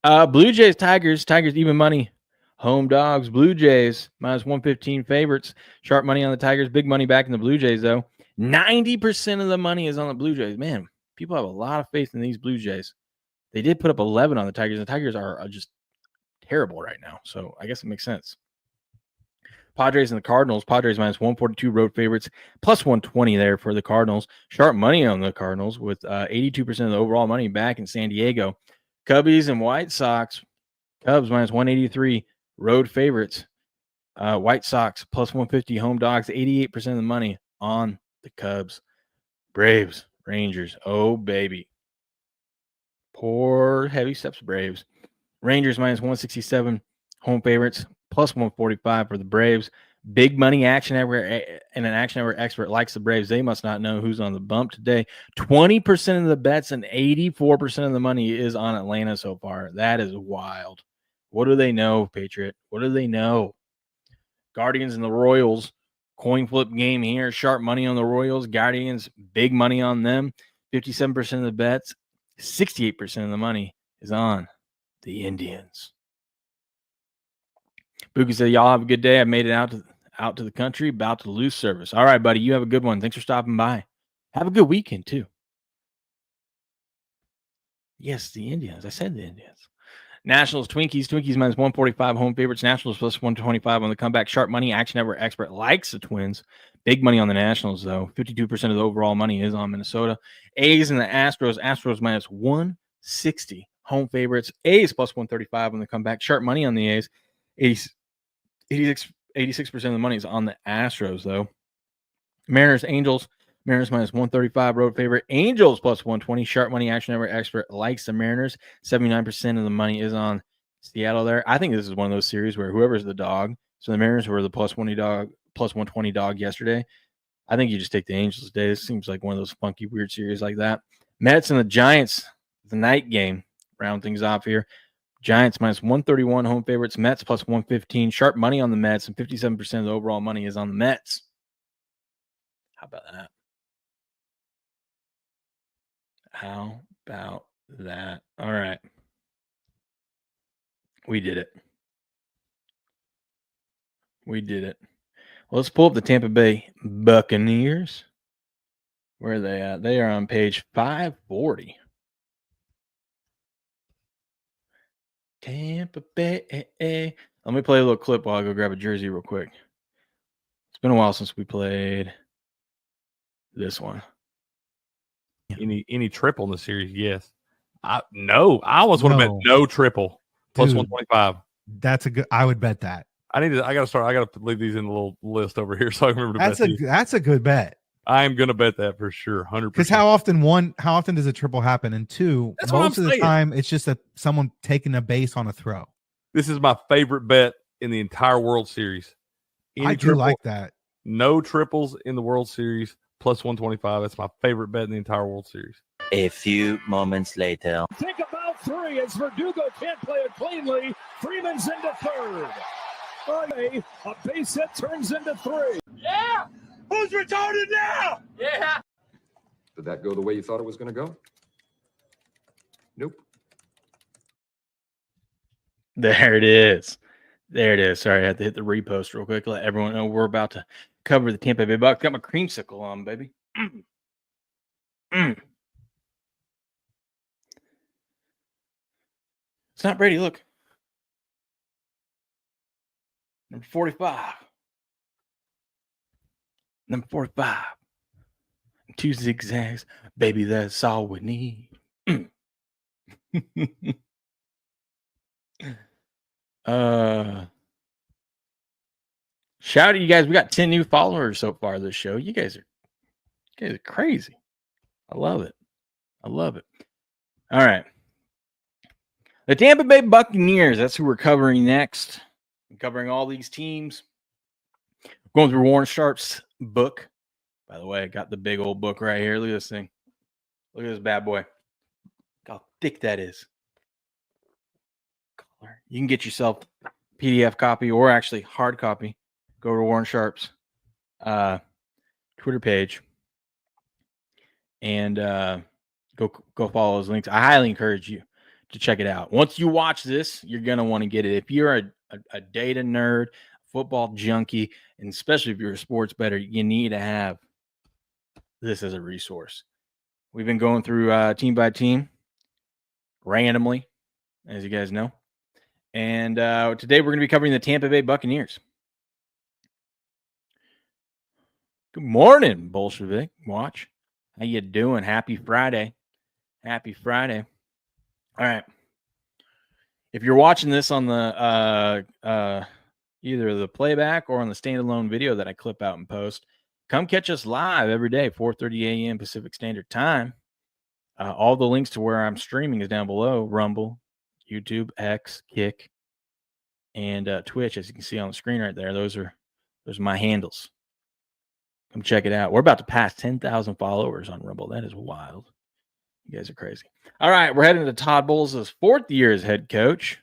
Blue Jays, Tigers even money. Home dogs, Blue Jays minus 115 favorites. Sharp money on the Tigers, big money back in the Blue Jays though. 90% of the money is on the Blue Jays. Man, people have a lot of faith in these Blue Jays. They did put up 11 on the Tigers. The Tigers are just terrible right now, so I guess it makes sense. Padres and the Cardinals. Padres minus 142 road favorites, plus 120 there for the Cardinals. Sharp money on the Cardinals with 82% of the overall money back in San Diego. Cubbies and White Sox. Cubs minus 183 road favorites. White Sox plus 150 home dogs. 88% of the money on the Cubs. Braves, Rangers. Oh, baby. Poor heavy steps Braves. Rangers minus 167 home favorites, plus 145 for the Braves. Big money action everywhere, and an action everywhere expert likes the Braves. They must not know who's on the bump today. 20% of the bets and 84% of the money is on Atlanta so far. That is wild. What do they know, Patriot? What do they know? Guardians and the Royals. Coin flip game here. Sharp money on the Royals. Guardians, big money on them. 57% of the bets. 68% of the money is on the Indians. Bookie said, y'all have a good day. I made it out to the country, about to lose service. All right, buddy. You have a good one. Thanks for stopping by. Have a good weekend, too. Yes, the Indians. I said the Indians. Nationals, Twinkies minus 145 home favorites. Nationals plus 125 on the comeback. Sharp money. Action Network expert likes the Twins. Big money on the Nationals, though. 52% of the overall money is on Minnesota. A's and the Astros. Astros minus 160 home favorites. A's plus 135 on the comeback. Sharp money on the A's. 86% of the money is on the Astros, though. Mariners, Angels. Mariners minus 135 road favorite. Angels plus 120. Sharp money. Action Network expert likes the Mariners. 79% of the money is on Seattle there. I think this is one of those series where whoever's the dog, so the Mariners were the plus 120 dog yesterday. I think you just take the Angels today. This seems like one of those funky, weird series like that. Mets and the Giants, the night game, round things off here. Giants minus 131 home favorites. Mets plus 115. Sharp money on the Mets, and 57% of the overall money is on the Mets. How about that? How about that? All right. We did it. We did it. Well, let's pull up the Tampa Bay Buccaneers. Where are they at? They are on page 540. Tampa Bay. Let me play a little clip while I go grab a jersey real quick. It's been a while since we played this one. Any triple in the series? Yes. I almost want to bet no triple plus 125. That's a good. I would bet that. I got to leave these in the little list over here so I can remember to bet these. That's a good bet. I am going to bet that for sure, 100%. Because how often does a triple happen? And two, most of the time it's just someone taking a base on a throw. This is my favorite bet in the entire World Series. I do like that. No triples in the World Series plus 125. That's my favorite bet in the entire World Series. A few moments later. Think about three as Verdugo can't play it cleanly. Freeman's into third. A base hit turns into three. Yeah! Who's retarded now? Yeah! Did that go the way you thought it was going to go? Nope. There it is. Sorry, I had to hit the repost real quick. Let everyone know we're about to cover the Tampa Bay Bucs. Got my creamsicle on, baby. It's not Brady. Look. Number 45. Number 45. 2 zigzags. Baby, that's all we need. Shout out to you guys. We got 10 new followers so far this show. You guys are crazy. I love it. All right. The Tampa Bay Buccaneers. That's who we're covering next. I'm covering all these teams. Going through Warren Sharp's book. By the way, I got the big old book right here. Look at this thing. Look at this bad boy. Look how thick that is. You can get yourself a PDF copy or actually hard copy. Go to Warren Sharp's Twitter page and go follow those links. I highly encourage you to check it out. Once you watch this, you're going to want to get it. If you're a data nerd, football junkie, and especially if you're a sports bettor, you need to have this as a resource. We've been going through team by team randomly, as you guys know. And today we're going to be covering the Tampa Bay Buccaneers. Good morning, Bolshevik Watch. How you doing? Happy Friday. Happy Friday. All right. If you're watching this on the either the playback or on the standalone video that I clip out and post, come catch us live every day, 4:30 a.m. Pacific Standard Time. All the links to where I'm streaming is down below. Rumble, YouTube, X, Kick, and Twitch, as you can see on the screen right there. Those are my handles. Come check it out. We're about to pass 10,000 followers on Rumble. That is wild. You guys are crazy. All right, we're heading to Todd Bowles' 4th year as head coach.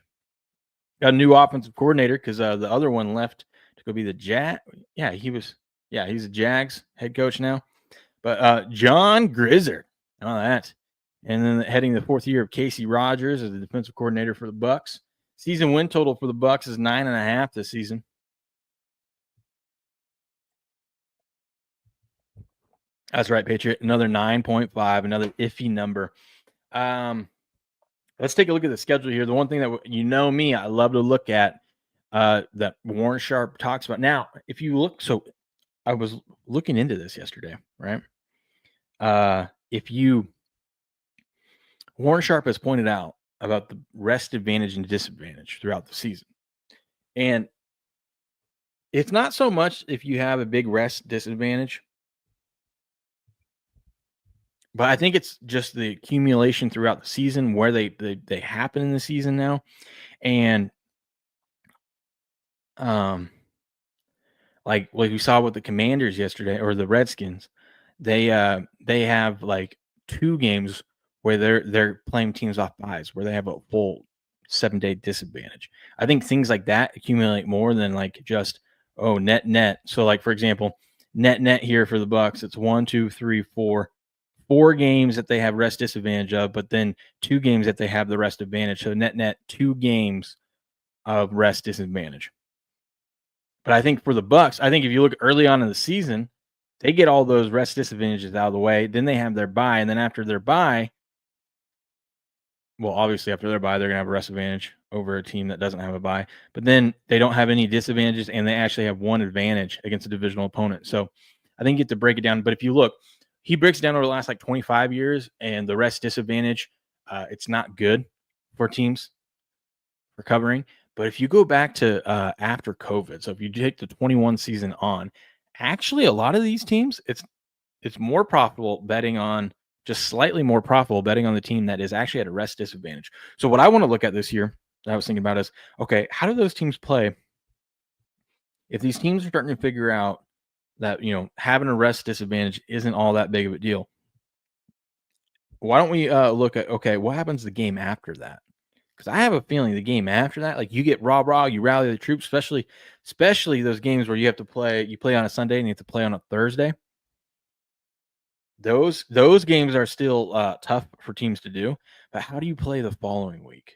Got a new offensive coordinator because the other one left to go be the Jazz. Yeah, he was Yeah, he's a Jags head coach now. But John Grizzard, all that. And then heading the 4th year of Casey Rogers as the defensive coordinator for the Bucs. Season win total for the Bucs is 9.5 this season. That's right, Patriot. Another 9.5, another iffy number. Let's take a look at the schedule here. The one thing that me, I love to look at that Warren Sharp talks about. Now, if you look, so I was looking into this yesterday, right? Warren Sharp has pointed out about the rest advantage and disadvantage throughout the season. And it's not so much if you have a big rest disadvantage, but I think it's just the accumulation throughout the season where they happen in the season now. And like we saw with the Commanders yesterday or the Redskins, they have like 2 games where they're playing teams off buys where they have a full 7-day disadvantage. I think things like that accumulate more than like just net. So like for example, net here for the Bucs, it's 1, 2, 3, 4 games that they have rest disadvantage of, but then 2 games that they have the rest advantage. So net 2 games of rest disadvantage. But I think for the Bucs, I think if you look early on in the season, they get all those rest disadvantages out of the way. Then they have their bye, and then after their bye, well, obviously after their bye, they're gonna have a rest advantage over a team that doesn't have a bye. But then they don't have any disadvantages, and they actually have 1 advantage against a divisional opponent. So I think you get to break it down. But if you look, he breaks it down over the last like 25 years, and the rest disadvantage, it's not good for teams recovering. But if you go back to after COVID, so if you take the 21 season on, actually a lot of these teams, it's more profitable betting on, just slightly more profitable betting on the team that is actually at a rest disadvantage. So what I want to look at this year, that I was thinking about is, okay, how do those teams play? If these teams are starting to figure out that, having a rest disadvantage isn't all that big of a deal, why don't we look at, okay, what happens the game after that? Because I have a feeling the game after that, like you get rah, you rally the troops, especially those games where you play on a Sunday and you have to play on a Thursday. Those games are still tough for teams to do. But how do you play the following week?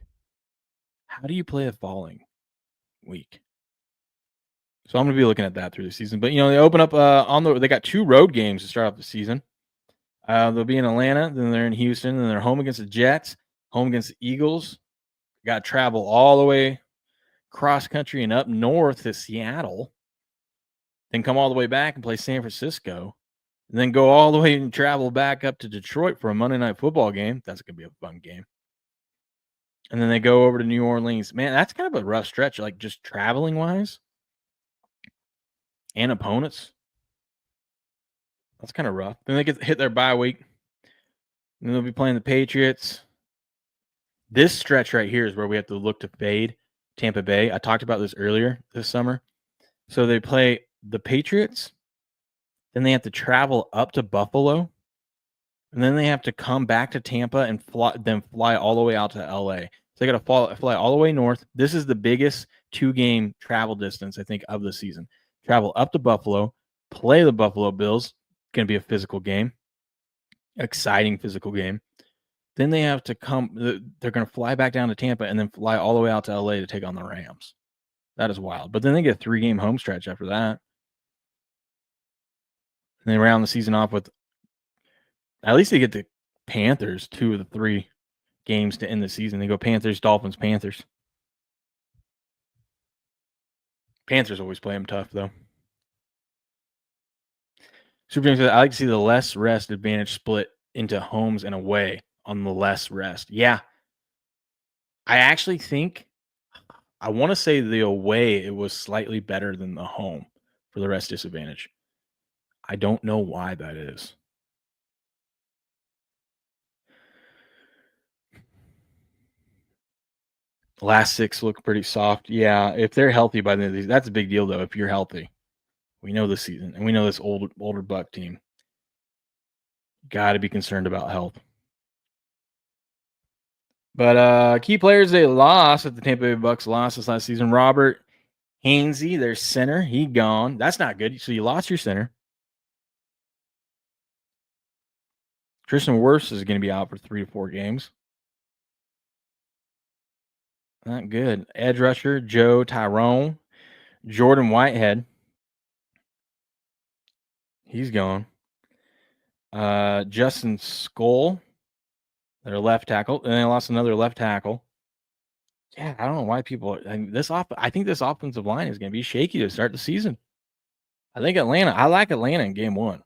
So I'm going to be looking at that through the season. But, they open up they got 2 road games to start off the season. They'll be in Atlanta, then they're in Houston, then they're home against the Jets, home against the Eagles. Got to travel all the way cross country and up north to Seattle, then come all the way back and play San Francisco, and then go all the way and travel back up to Detroit for a Monday Night Football game. That's going to be a fun game. And then they go over to New Orleans. Man, that's kind of a rough stretch, like just traveling wise and opponents. That's kind of rough. Then they get hit their bye week. And they'll be playing the Patriots. This stretch right here is where we have to look to fade Tampa Bay. I talked about this earlier this summer. So they play the Patriots, then they have to travel up to Buffalo, and then they have to come back to Tampa and fly all the way out to LA. So they got to fly all the way north. This is the biggest 2-game travel distance, I think, of the season. Travel up to Buffalo, play the Buffalo Bills. Going to be a physical game, exciting physical game. Then they have to they're going to fly back down to Tampa and then fly all the way out to LA to take on the Rams. That is wild. But then they get a 3-game home stretch after that. And they round the season off with, at least they get the Panthers 2 of the 3 games to end the season. They go Panthers, Dolphins, Panthers. Panthers always play them tough, though. Super James says, I like to see the less rest advantage split into homes and away on the less rest. Yeah. I actually think, I want to say the away, it was slightly better than the home for the rest disadvantage. I don't know why that is. Last 6 look pretty soft. Yeah, if they're healthy by the end of these, that's a big deal, though, if you're healthy. We know this season, and we know this older Buck team. Got to be concerned about health. But key players they lost at the Tampa Bay Bucks lost this last season. Robert Hainsey, their center, he gone. That's not good. So you lost your center. Tristan Wirfs is going to be out for 3 to 4 games. Not good. Edge rusher, Joe Tyrone. Jordan Whitehead. He's gone. Justin Skoll, their left tackle. And they lost another left tackle. Yeah, I don't know why people. I think this offensive line is going to be shaky to start the season. I like Atlanta in game 1.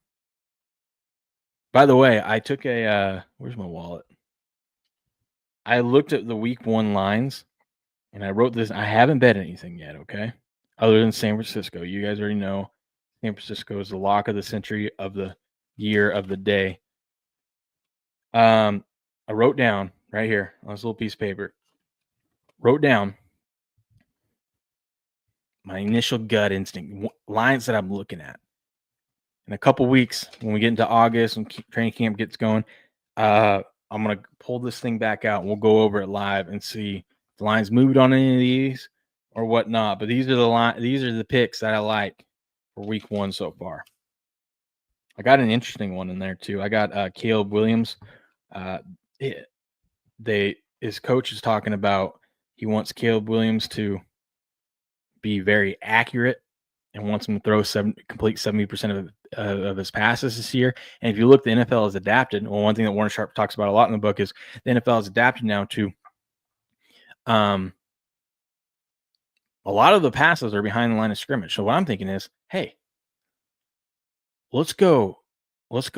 By the way, I took a. Where's my wallet? I looked at the week 1 lines, and I wrote this. I haven't bet anything yet, okay? Other than San Francisco. You guys already know San Francisco is the lock of the century, of the year, of the day. I wrote down right here on this little piece of paper. Wrote down my initial gut instinct, lines that I'm looking at. In a couple weeks, when we get into August and training camp gets going, I'm going to pull this thing back out and we'll go over it live and see if the lines moved on any of these or whatnot. But these are the picks that I like for week 1 so far. I got an interesting one in there too. I got Caleb Williams. His coach is talking about he wants Caleb Williams to be very accurate and wants him to throw complete 70% of his passes this year. And if you look, the NFL has adapted. Well, one thing that Warren Sharp talks about a lot in the book is the NFL has adapted now to a lot of the passes are behind the line of scrimmage. So what I'm thinking is, hey, let's go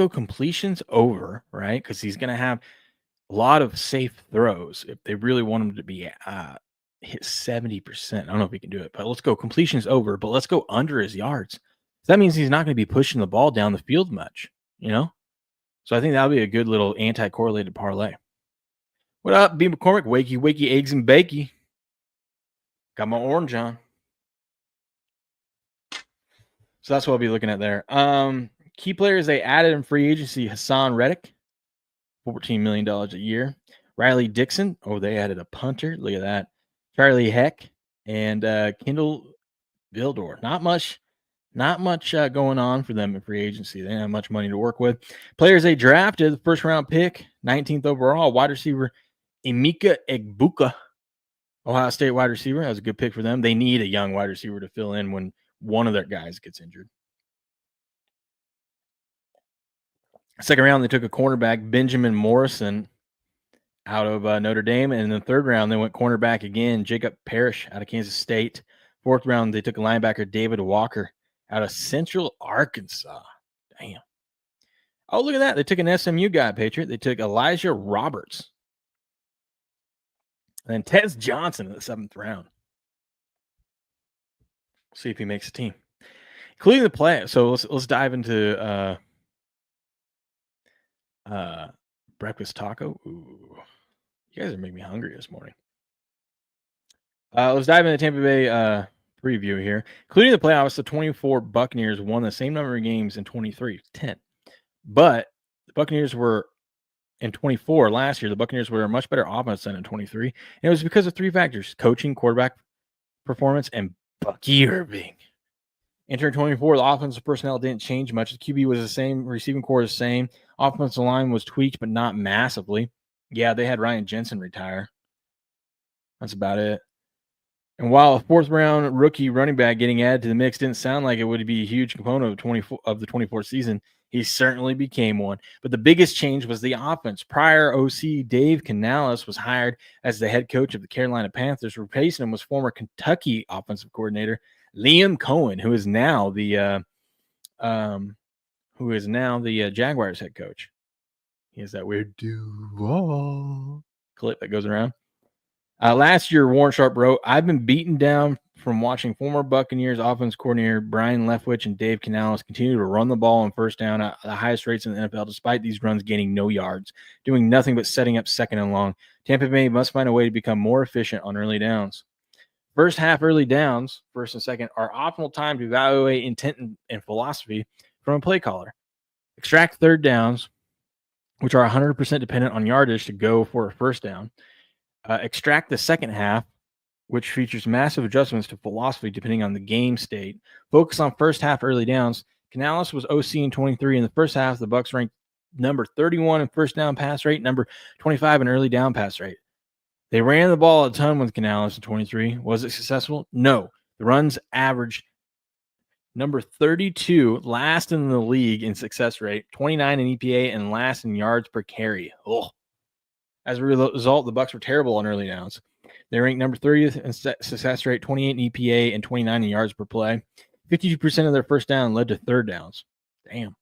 completions over, right? Because he's going to have a lot of safe throws if they really want him to be hit 70%. I don't know if he can do it, but let's go completions over, but let's go under his yards. That means he's not going to be pushing the ball down the field much, you know? So I think that'll be a good little anti-correlated parlay. What up, B. McCormick? Wakey, eggs and bakey. Got my orange on. So that's what I'll be looking at there. Key players they added in free agency: Hassan Reddick, $14 million a year. Riley Dixon. Oh, they added a punter. Look at that. Charlie Heck and Kendall Vildor. Not much going on for them in free agency. They didn't have much money to work with. Players they drafted: the first round pick, 19th overall, wide receiver Emeka Egbuka, Ohio State wide receiver. That was a good pick for them. They need a young wide receiver to fill in when one of their guys gets injured. Second round, they took a cornerback, Benjamin Morrison, out of Notre Dame. And in the third round, they went cornerback again, Jacob Parrish out of Kansas State. Fourth round, they took a linebacker, David Walker, out of Central Arkansas. Damn. Oh, look at that. They took an SMU guy, Patriot. They took Elijah Roberts. And then Tez Johnson in the 7th round. See if he makes a team. Including the play. So let's dive into breakfast taco. Ooh. You guys are making me hungry this morning. Let's dive into Tampa Bay preview here. Including the playoffs, the 24 Buccaneers won the same number of games in 23, 10. But the Buccaneers were in 24 last year. The Buccaneers were a much better offense than in 23. And it was because of 3 factors: coaching, quarterback performance, and Bucky Irving. Entering 24, the offensive personnel didn't change much. The QB was the same. Receiving core was the same. Offensive line was tweaked, but not massively. Yeah, they had Ryan Jensen retire. That's about it. And while a 4th-round rookie running back getting added to the mix didn't sound like it would be a huge component of the 24 season, he certainly became one. But the biggest change was the offense. Prior OC Dave Canales was hired as the head coach of the Carolina Panthers. Replacing him was former Kentucky offensive coordinator Liam Cohen, who is now the Jaguars head coach. He has that weird Duval clip that goes around. Last year, Warren Sharp wrote, "I've been beaten down from watching former Buccaneers offense coordinator Brian Leftwich and Dave Canales continue to run the ball on first down at the highest rates in the NFL, despite these runs gaining no yards, doing nothing but setting up second and long. Tampa Bay must find a way to become more efficient on early downs. First half early downs, first and second, are optimal time to evaluate intent and philosophy from a play caller. Extract third downs, which are 100% dependent on yardage to go for a first down. Extract the second half, which features massive adjustments to philosophy depending on the game state. Focus on first half early downs. Canales was OC in 23 in the first half. The Bucs ranked number 31 in first down pass rate, number 25 in early down pass rate. They ran the ball a ton with Canales in 23. Was it successful? No. The runs averaged number 32, last in the league in success rate, 29 in EPA, and last in yards per carry. Ugh. As a result, the Bucs were terrible on early downs. They ranked number 30th in success rate, 28 in EPA, and 29 in yards per play. 52% of their first down led to third downs. Damn.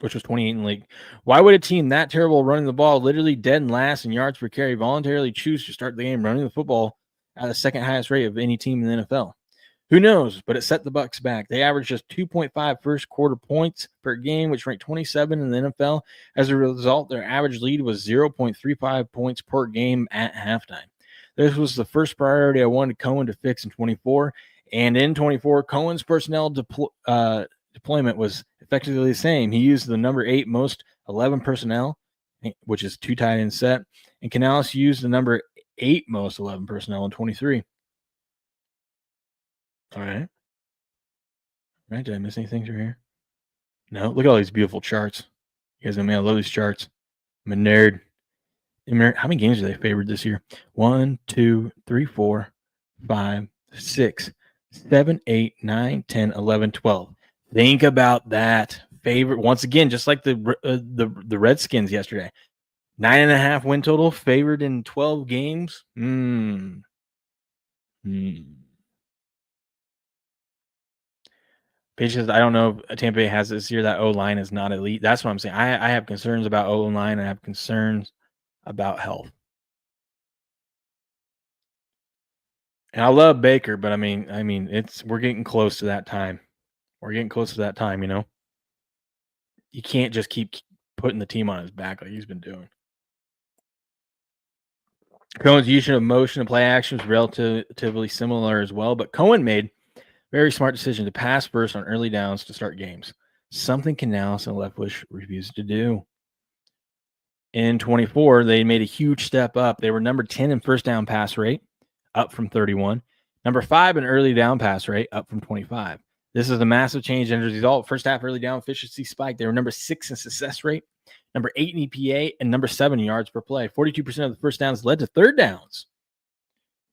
Which was 28 in the league. Why would a team that terrible running the ball, literally dead and last in yards per carry, voluntarily choose to start the game running the football at the second highest rate of any team in the NFL? Who knows? But it set the Bucs back. They averaged just 2.5 first quarter points per game, which ranked 27 in the NFL. As a result, their average lead was 0.35 points per game at halftime. This was the first priority I wanted Cohen to fix in 24. And in 24, Cohen's personnel deployment was effectively the same. He used the number 8 most 11 personnel, which is 2 tight end set, and Canales used the number 8 most 11 personnel in 23. All right. Right? Did I miss anything through here? No. Look at all these beautiful charts. You guys know me. I love these charts. I'm a nerd. How many games are they favored this year? 1, 2, 3, 4, 5, 6, 7, 8, 9, 10, 11, 12. Think about that. Favorite once again, just like the Redskins yesterday. 9.5 win total, favored in 12 games. Paige says, I don't know if Tampa Bay has this year. That O-line is not elite. That's what I'm saying. I have concerns about O-line. I have concerns about health. And I love Baker, but I mean, we're getting close to that time. We're getting close to that time, you know. You can't just keep putting the team on his back like he's been doing. Cohen's use of motion and play action was relatively similar as well, but Cohen made a very smart decision to pass first on early downs to start games. Something Canales and Leftwich refused to do. In 24, they made a huge step up. They were number 10 in first down pass rate, up from 31. Number 5 in early down pass rate, up from 25. This is a massive change as a result. First half early down efficiency spike. They were number 6 in success rate, number 8 in EPA, and number 7 in yards per play. 42% of the first downs led to third downs,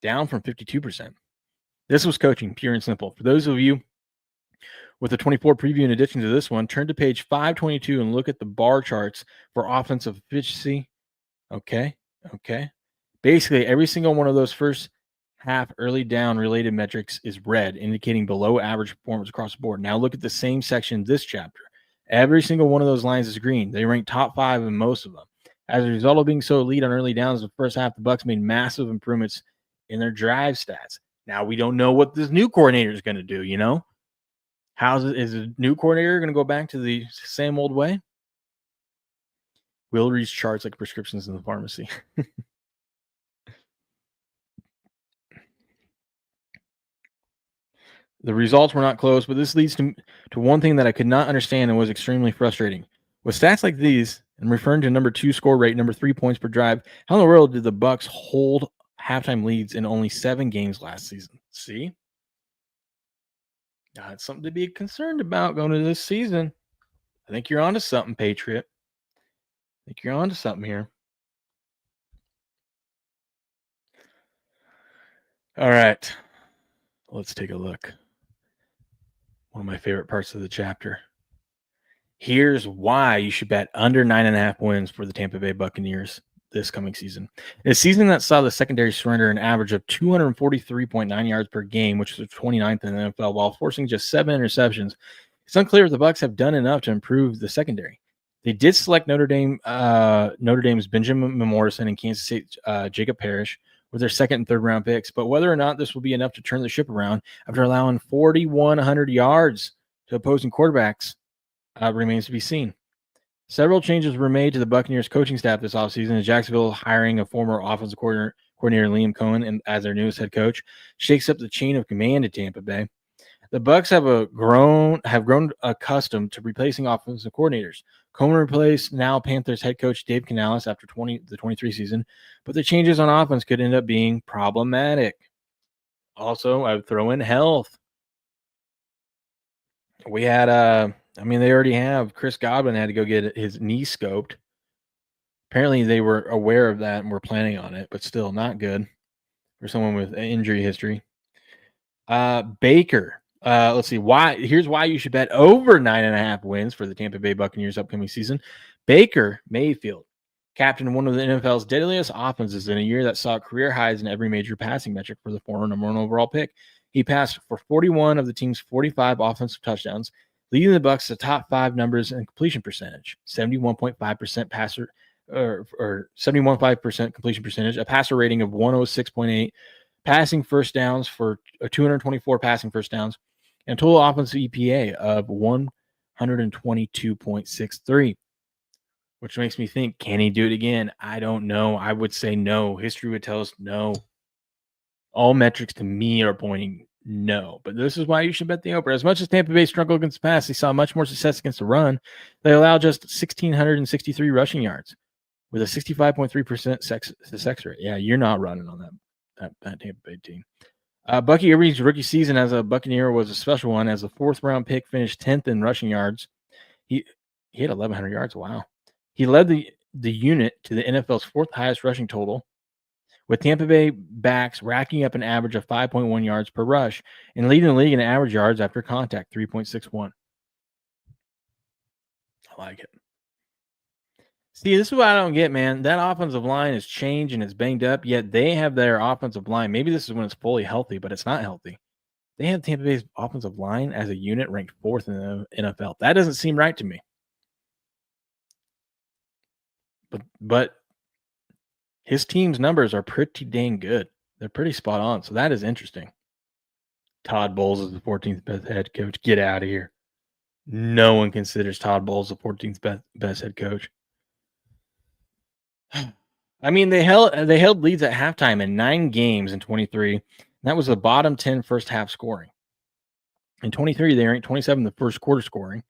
down from 52%. This was coaching, pure and simple. For those of you with the 24 preview in addition to this one, turn to page 522 and look at the bar charts for offensive efficiency. Okay. Basically, every single one of those first half early down related metrics is red, indicating below average performance across the board. Now look at the same section in this chapter. Every single one of those lines is green. They rank top 5 in most of them. As a result of being so elite on early downs in the first half, the Bucs made massive improvements in their drive stats. Now we don't know what this new coordinator is going to do, you know? Is the new coordinator going to go back to the same old way? We'll read charts like prescriptions in the pharmacy. The results were not close, but this leads to one thing that I could not understand and was extremely frustrating. With stats like these, and referring to number 2 score rate, number 3 points per drive, how in the world did the Bucs hold halftime leads in only 7 games last season? See? It's something to be concerned about going into this season. I think you're onto something, Patriot. I think you're onto something here. All right. Let's take a look. One of my favorite parts of the chapter. Here's why you should bet under 9.5 wins for the Tampa Bay Buccaneers this coming season. A season that saw the secondary surrender an average of 243.9 yards per game, which was 29th in the NFL, while forcing just 7 interceptions. It's unclear if the Bucs have done enough to improve the secondary. They did select Notre Dame's Benjamin Morrison and Kansas State Jacob Parrish with their second and third round picks, but whether or not this will be enough to turn the ship around after allowing 4,100 yards to opposing quarterbacks remains to be seen. Several changes were made to the Buccaneers coaching staff this offseason, as Jacksonville hiring a former offensive coordinator Liam Cohen as their newest head coach shakes up the chain of command at Tampa Bay. The Bucs have grown accustomed to replacing offensive coordinators. Cohen replaced now Panthers head coach Dave Canales after the 23 season, but the changes on offense could end up being problematic. Also, I would throw in health. We had they already have Chris Godwin had to go get his knee scoped. Apparently they were aware of that and were planning on it, but still not good for someone with an injury history. Baker. Let's see why. Here's why you should bet over 9.5 wins for the Tampa Bay Buccaneers upcoming season. Baker Mayfield, captain one of the NFL's deadliest offenses in a year that saw career highs in every major passing metric for the former number 1 overall pick. He passed for 41 of the team's 45 offensive touchdowns, leading the Bucs to top 5 numbers in completion percentage, 71.5% passer or 71.5% completion percentage, a passer rating of 106.8, passing first downs for 224 passing first downs, and total offensive EPA of 122.63, which makes me think, can he do it again? I don't know. I would say no. History would tell us no. All metrics to me are pointing no, but this is why you should bet the over. As much as Tampa Bay struggled against the pass, they saw much more success against the run. They allowed just 1,663 rushing yards with a 65.3% success rate. Yeah, you're not running on that Tampa Bay team. Bucky Irving's rookie season as a Buccaneer was a special one. As a 4th-round pick, finished 10th in rushing yards. He had 1,100 yards. Wow. He led the unit to the NFL's 4th highest rushing total, with Tampa Bay backs racking up an average of 5.1 yards per rush and leading the league in average yards after contact, 3.61. I like it. See, this is what I don't get, man. That offensive line is changed and it's banged up, yet they have their offensive line. Maybe this is when it's fully healthy, but it's not healthy. They have Tampa Bay's offensive line as a unit ranked 4th in the NFL. That doesn't seem right to me. But his team's numbers are pretty dang good. They're pretty spot on. So that is interesting. Todd Bowles is the 14th best head coach. Get out of here. No one considers Todd Bowles the 14th best head coach. I mean, they held leads at halftime in 9 games in 23. That was the bottom 10 first half scoring. In 23, they ranked 27 in the first quarter scoring.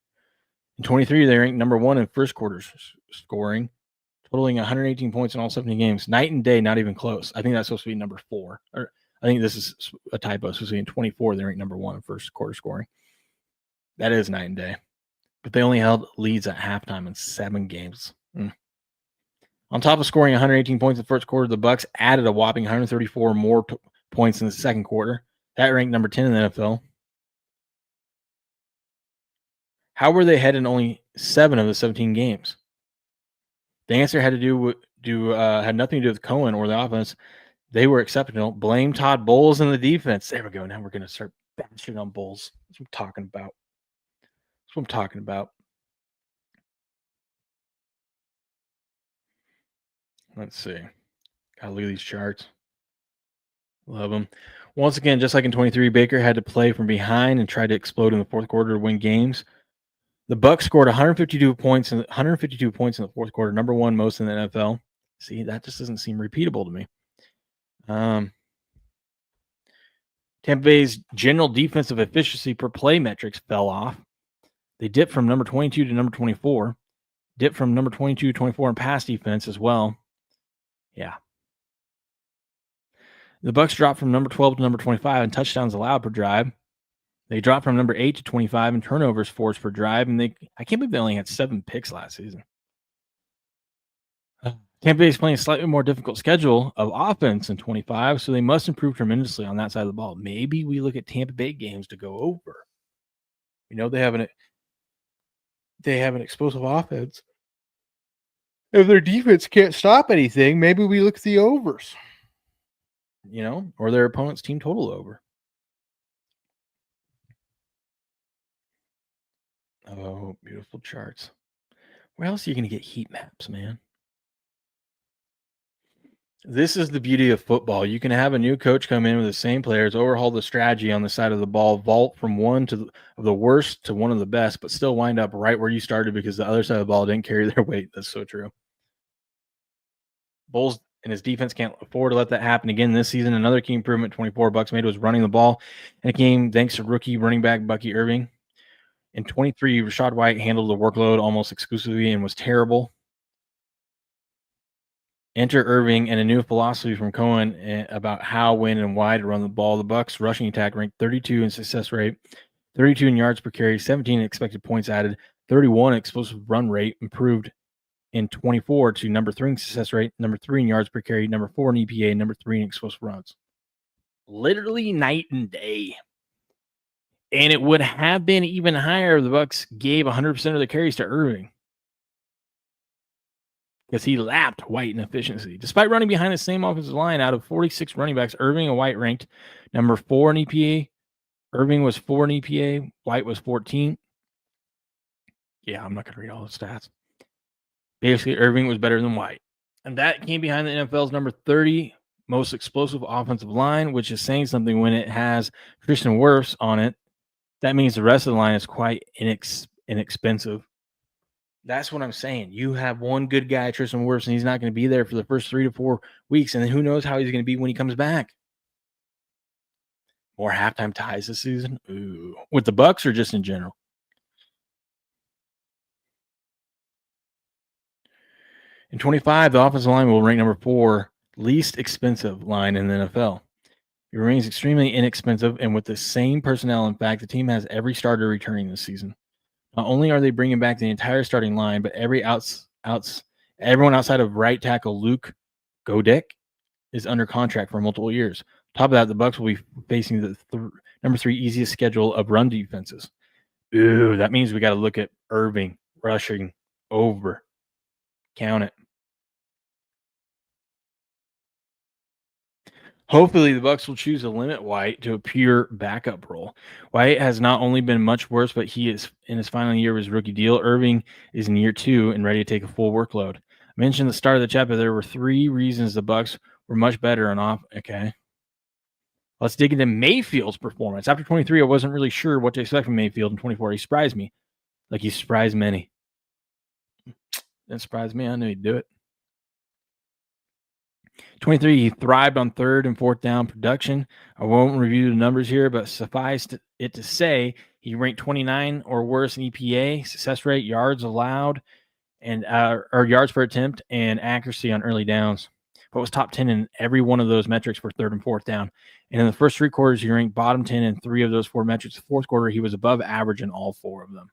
In 23, they ranked number 1 in first quarter scoring, totaling 118 points in all 70 games. Night and day, not even close. I think that's supposed to be number 4. Or I think this is a typo. It's supposed to be in 24, they ranked number 1 in first quarter scoring. That is night and day. But they only held leads at halftime in 7 games. On top of scoring 118 points in the first quarter, the Bucs added a whopping 134 more points in the second quarter. That ranked number 10 in the NFL. How were they ahead in only 7 of the 17 games? The answer had had nothing to do with Cohen or the offense. They were exceptional. Blame Todd Bowles and the defense. There we go. Now we're going to start bashing on Bowles. That's what I'm talking about. Let's see. Gotta look at these charts. Love them. Once again, just like in 23, Baker had to play from behind and tried to explode in the fourth quarter to win games. The Bucs scored 152 points in the fourth quarter, number 1 most in the NFL. See, that just doesn't seem repeatable to me. Tampa Bay's general defensive efficiency per play metrics fell off. They dipped from number 22 to number 24. Dipped from number 22 to 24 in pass defense as well. Yeah. The Bucs dropped from number 12 to number 25 in touchdowns allowed per drive. They dropped from number 8 to 25 in turnovers forced per drive, and I can't believe they only had 7 picks last season. Tampa Bay is playing a slightly more difficult schedule of offense in 25, so they must improve tremendously on that side of the ball. Maybe we look at Tampa Bay games to go over. You know, they have an explosive offense. If their defense can't stop anything, maybe we look at the overs. You know, or their opponent's team total over. Oh, beautiful charts. Where else are you going to get heat maps, man? This is the beauty of football. You can have a new coach come in with the same players, overhaul the strategy on the side of the ball, vault from one of the worst to one of the best, but still wind up right where you started because the other side of the ball didn't carry their weight. That's so true. Bulls and his defense can't afford to let that happen again this season. Another key improvement 24 Bucs made was running the ball in a game thanks to rookie running back Bucky Irving. In 23, Rachaad White handled the workload almost exclusively and was terrible. Enter Irving and a new philosophy from Cohen about how, when, and why to run the ball. The Bucks rushing attack ranked 32 in success rate, 32 in yards per carry, 17 in expected points added, 31 explosive run rate, improved in 24 to number 3 in success rate, number 3 in yards per carry, number 4 in EPA, number 3 in explosive runs. Literally night and day. And it would have been even higher if the Bucks gave 100% of the carries to Irving, because he lapped White in efficiency. Despite running behind the same offensive line, out of 46 running backs, Irving and White ranked number 4 in EPA. Irving was 4 in EPA. White was 14. Yeah, I'm not going to read all the stats. Basically, Irving was better than White. And that came behind the NFL's number 30 most explosive offensive line, which is saying something when it has Tristan Wirfs on it. That means the rest of the line is quite inexpensive. That's what I'm saying. You have one good guy, Tristan Wirfs, and he's not going to be there for the first 3 to 4 weeks. And then who knows how he's going to be when he comes back. More halftime ties this season? Ooh. With the Bucks or just in general? In 25, the offensive line will rank number 4 least expensive line in the NFL. It remains extremely inexpensive, and with the same personnel, in fact, the team has every starter returning this season. Not only are they bringing back the entire starting line, but everyone outside of right tackle Luke Godek is under contract for multiple years. Top of that, the Bucks will be facing the number 3 easiest schedule of run defenses. Ooh, that means we got to look at Irving rushing over. Count it. Hopefully, the Bucks will choose to limit White to a pure backup role. White has not only been much worse, but he is in his final year of his rookie deal. Irving is in year 2 and ready to take a full workload. I mentioned at the start of the chapter there were 3 reasons the Bucks were much better on off. Okay, let's dig into Mayfield's performance. After 23, I wasn't really sure what to expect from Mayfield. In 24, he surprised me, like he surprised many. Didn't surprise me. I knew he'd do it. 23, he thrived on 3rd and 4th down production. I won't review the numbers here, but suffice it to say he ranked 29 or worse in EPA, success rate, yards allowed, and or yards per attempt, and accuracy on early downs. But was top 10 in every one of those metrics for 3rd and 4th down. And in the first 3 quarters, he ranked bottom 10 in 3 of those 4 metrics. The 4th quarter, he was above average in all 4 of them.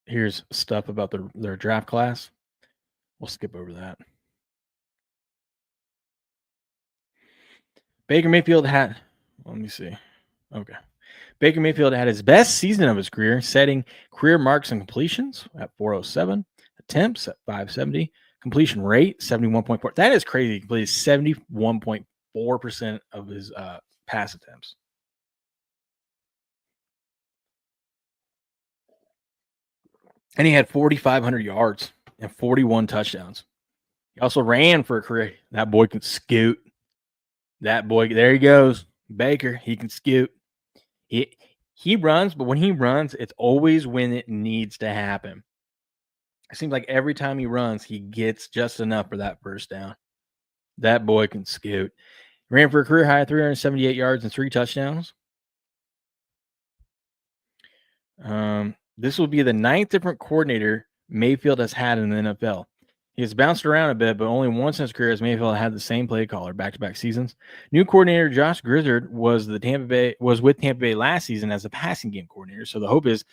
Here's stuff about their draft class. We'll skip over that. Baker Mayfield had, let me see. Okay. Baker Mayfield had his best season of his career, setting career marks and completions at 407, attempts at 570, completion rate 71.4. That is crazy. He completed 71.4% of his pass attempts. And he had 4,500 yards and 41 touchdowns. He also ran for a career. That boy can scoot. That boy, there he goes. Baker, he can scoot. He runs, but when he runs, it's always when it needs to happen. It seems like every time he runs, he gets just enough for that first down. That boy can scoot. He ran for a career high 378 yards and 3 touchdowns. This will be the 9th different coordinator Mayfield has had in the NFL. He has bounced around a bit, but only once in his career has Mayfield had the same play caller back-to-back seasons. New coordinator Josh Grizzard was with Tampa Bay last season as a passing game coordinator. So the hope is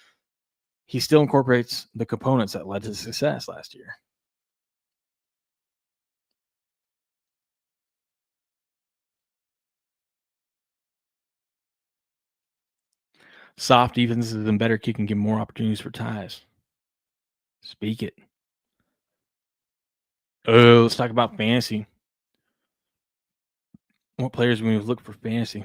he still incorporates the components that led to success last year. Soft defenses and better kicking give more opportunities for ties. Speak it. Oh, let's talk about fantasy. What players we look for fantasy?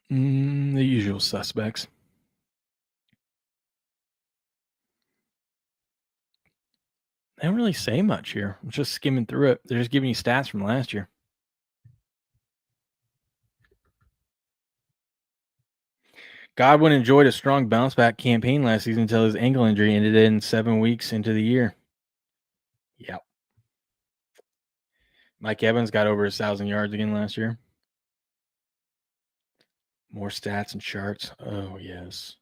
The usual suspects. They don't really say much here. I'm just skimming through it. They're just giving you stats from last year. Godwin enjoyed a strong bounce-back campaign last season until his ankle injury ended in 7 weeks into the year. Yep. Mike Evans got over 1,000 yards again last year. More stats and charts. Oh, yes.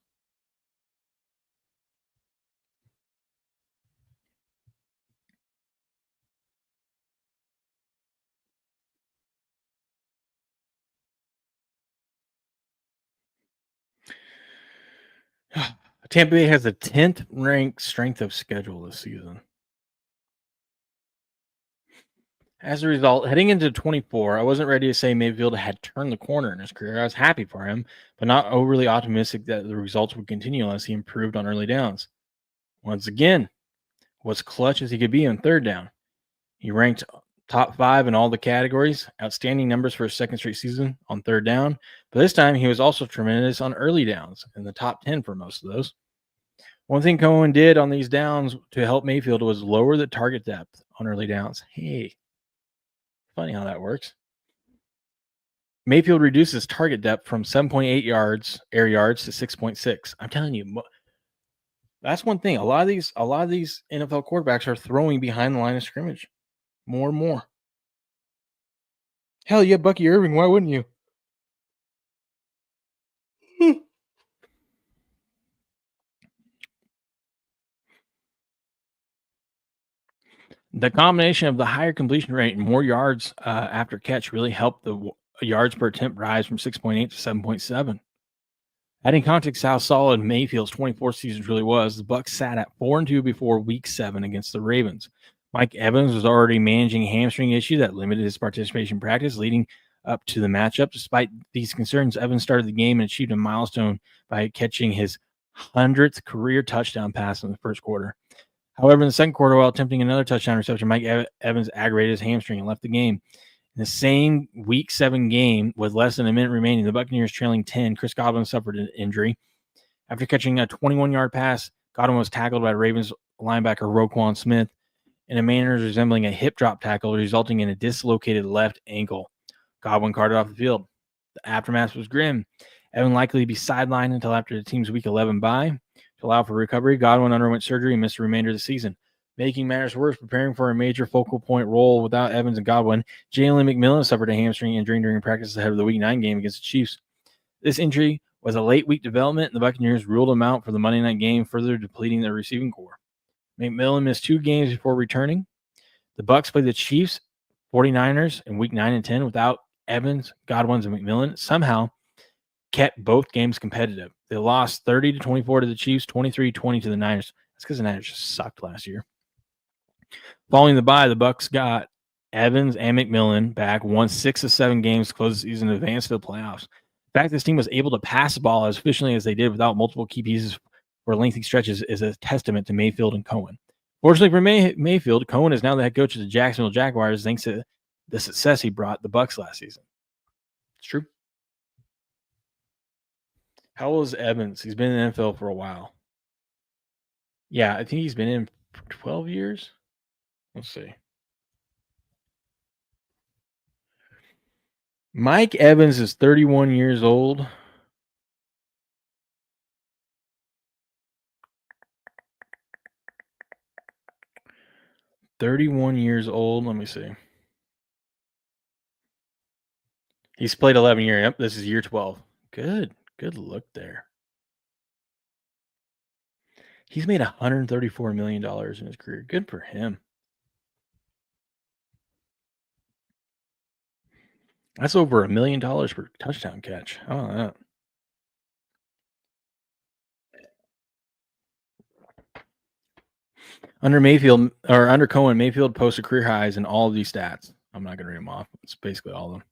Tampa Bay has the 10th ranked strength of schedule this season. As a result, heading into 24, I wasn't ready to say Mayfield had turned the corner in his career. I was happy for him, but not overly optimistic that the results would continue unless he improved on early downs. Once again, was clutch as he could be on third down. He ranked top 5 in all the categories, outstanding numbers for a second straight season on third down, but this time he was also tremendous on early downs, in the top 10 for most of those. One thing Cohen did on these downs to help Mayfield was lower the target depth on early downs. Hey, funny how that works. Mayfield reduces target depth from 7.8 air yards to 6.6. I'm telling you, that's one thing. A lot of these NFL quarterbacks are throwing behind the line of scrimmage more and more. Hell, you have Bucky Irving. Why wouldn't you? The combination of the higher completion rate and more yards after catch really helped the yards per attempt rise from 6.8 to 7.7. Adding context to how solid Mayfield's 24 season really was, the Bucs sat at 4-2 before Week 7 against the Ravens. Mike Evans was already managing a hamstring issue that limited his participation in practice, leading up to the matchup. Despite these concerns, Evans started the game and achieved a milestone by catching his 100th career touchdown pass in the first quarter. However, in the second quarter, while attempting another touchdown reception, Mike Evans aggravated his hamstring and left the game. In the same Week 7 game, with less than a minute remaining, the Buccaneers trailing 10, Chris Godwin suffered an injury. After catching a 21-yard pass, Godwin was tackled by Ravens linebacker Roquan Smith in a manner resembling a hip drop tackle, resulting in a dislocated left ankle. Godwin carted off the field. The aftermath was grim. Evan likely to be sidelined until after the team's Week 11 bye. To allow for recovery, Godwin underwent surgery and missed the remainder of the season. Making matters worse, preparing for a major focal point role without Evans and Godwin, Jalen McMillan suffered a hamstring injury during practice ahead of the Week 9 game against the Chiefs. This injury was a late week development, and the Buccaneers ruled him out for the Monday night game, further depleting their receiving core. McMillan missed 2 games before returning. The Bucs played the Chiefs, 49ers in Week 9 and 10 without Evans, Godwin, and McMillan. Somehow kept both games competitive. They lost 30-24 to the Chiefs, 23-20 to the Niners. That's because the Niners just sucked last year. Following the bye, the Bucs got Evans and McMillan back, won 6 of 7 games to close the season and advance to the playoffs. The fact this team was able to pass the ball as efficiently as they did without multiple key pieces for lengthy stretches is a testament to Mayfield and Cohen. Fortunately for Mayfield, Cohen is now the head coach of the Jacksonville Jaguars thanks to the success he brought the Bucs last season. It's true. How old is Evans? He's been in the NFL for a while. Yeah, I think he's been in for 12 years. Let's see. Mike Evans is 31 years old. Let me see. He's played 11 years. Yep, this is year 12. Good look there. He's made $134 million in his career. Good for him. That's over $1 million per touchdown catch. How about that? Under Cohen, Mayfield posted career highs in all of these stats. I'm not going to read them off. It's basically all of them.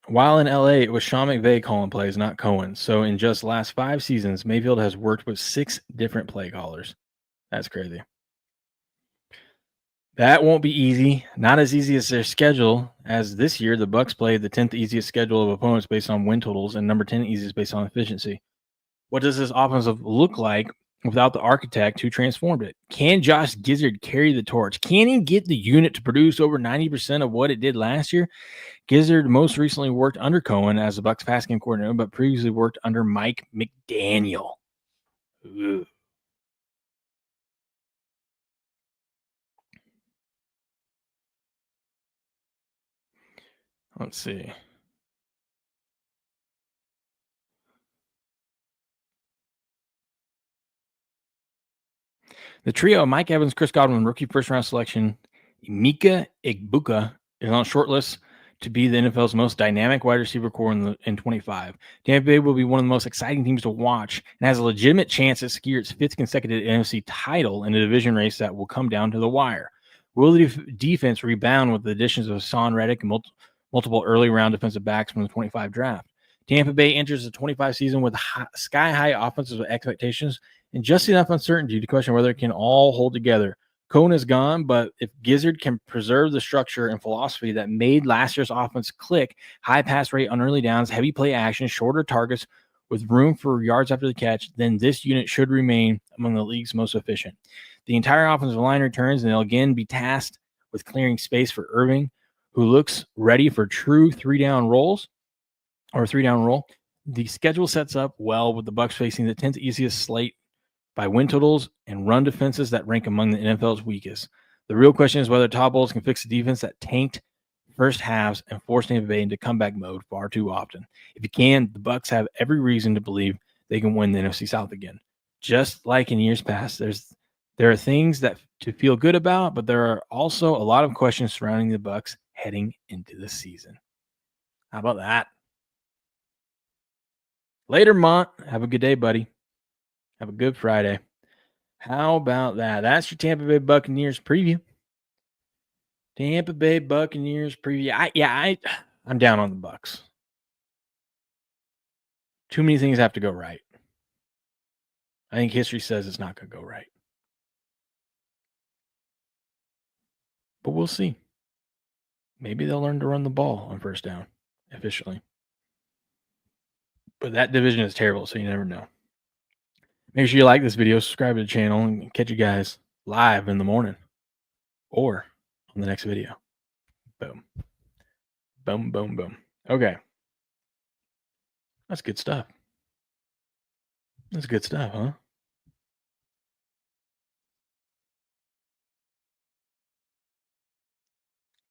While in LA, it was Sean McVay calling plays, not Cohen. So in just last 5 seasons, Mayfield has worked with 6 different play callers. That's crazy. That won't be easy. Not as easy as their schedule, as this year the Bucs played the 10th easiest schedule of opponents based on win totals and number 10 easiest based on efficiency. What does this offensive look like without the architect who transformed it? Can Josh Gizzard carry the torch? Can he get the unit to produce over 90% of what it did last year? Gizzard most recently worked under Cohen as the Bucs pass game coordinator, but previously worked under Mike McDaniel. Ugh. Let's see. The trio of Mike Evans, Chris Godwin, rookie first-round selection, Emeka Egbuka is on a short list to be the NFL's most dynamic wide receiver core in 25. Tampa Bay will be one of the most exciting teams to watch and has a legitimate chance to secure its 5th consecutive NFC title in a division race that will come down to the wire. Will the defense rebound with the additions of Hassan Reddick and multiple early-round defensive backs from the 25 draft? Tampa Bay enters the 25 season with sky-high offensive expectations and just enough uncertainty to question whether it can all hold together. Cohen is gone, but if Gizzard can preserve the structure and philosophy that made last year's offense click, high pass rate on early downs, heavy play action, shorter targets with room for yards after the catch, then this unit should remain among the league's most efficient. The entire offensive line returns, and they'll again be tasked with clearing space for Irving, who looks ready for true three-down roll. The schedule sets up well with the Bucs facing the 10th easiest slate by win totals and run defenses that rank among the NFL's weakest. The real question is whether Todd Bowles can fix the defense that tanked first halves and forced Tampa Bay into comeback mode far too often. If he can, the Bucs have every reason to believe they can win the NFC South again. Just like in years past, there are things that to feel good about, but there are also a lot of questions surrounding the Bucs heading into the season. How about that? Later, Mont. Have a good day, buddy. Have a good Friday. How about that? That's your Tampa Bay Buccaneers preview. Tampa Bay Buccaneers preview. I'm down on the Bucs. Too many things have to go right. I think history says it's not going to go right. But we'll see. Maybe they'll learn to run the ball on first down efficiently. But that division is terrible, so you never know. Make sure you like this video, subscribe to the channel, and catch you guys live in the morning or on the next video. Boom. Boom, boom, boom. Okay. That's good stuff. That's good stuff, huh?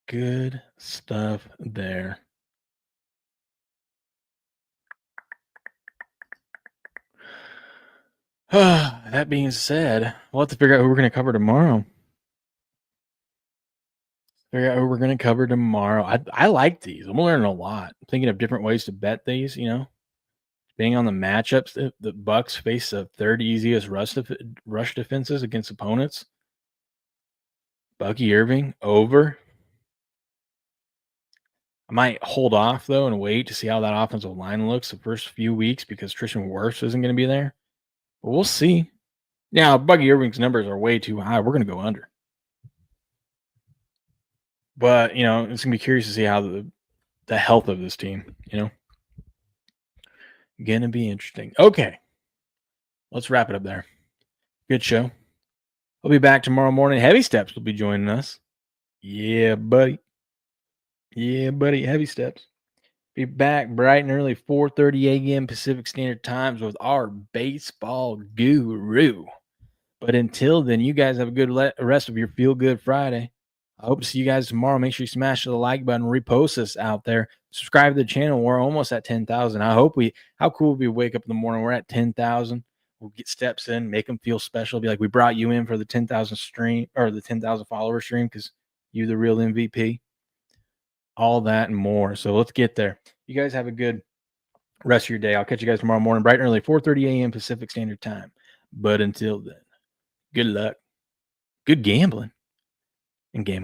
Good stuff there. That being said, we'll have to figure out who we're going to cover tomorrow. I like these. I'm learning a lot. I'm thinking of different ways to bet these, Depending on the matchups, the Bucs face the third easiest rush defenses against opponents. Bucky Irving, over. I might hold off, though, and wait to see how that offensive line looks the first few weeks because Tristan Wirfs isn't going to be there. But we'll see. Now, Bucky Irving's numbers are way too high. We're going to go under. But, it's going to be curious to see how the health of this team, Going to be interesting. Okay. Let's wrap it up there. Good show. I'll be back tomorrow morning. Heavy Steps will be joining us. Yeah, buddy. Heavy Steps. Be back bright and early, 4:30 a.m. Pacific Standard Times with our baseball guru. But until then, you guys have a good rest of your Feel Good Friday. I hope to see you guys tomorrow. Make sure you smash the like button, repost us out there, subscribe to the channel. We're almost at 10,000. How cool would we wake up in the morning? We're at 10,000. We'll get steps in, make them feel special. Be like, we brought you in for the 10,000 stream or the 10,000 follower stream because you're the real MVP. All that and more. So let's get there. You guys have a good rest of your day. I'll catch you guys tomorrow morning, bright and early, 4:30 a.m. Pacific Standard Time. But until then, good luck, good gambling, and game on.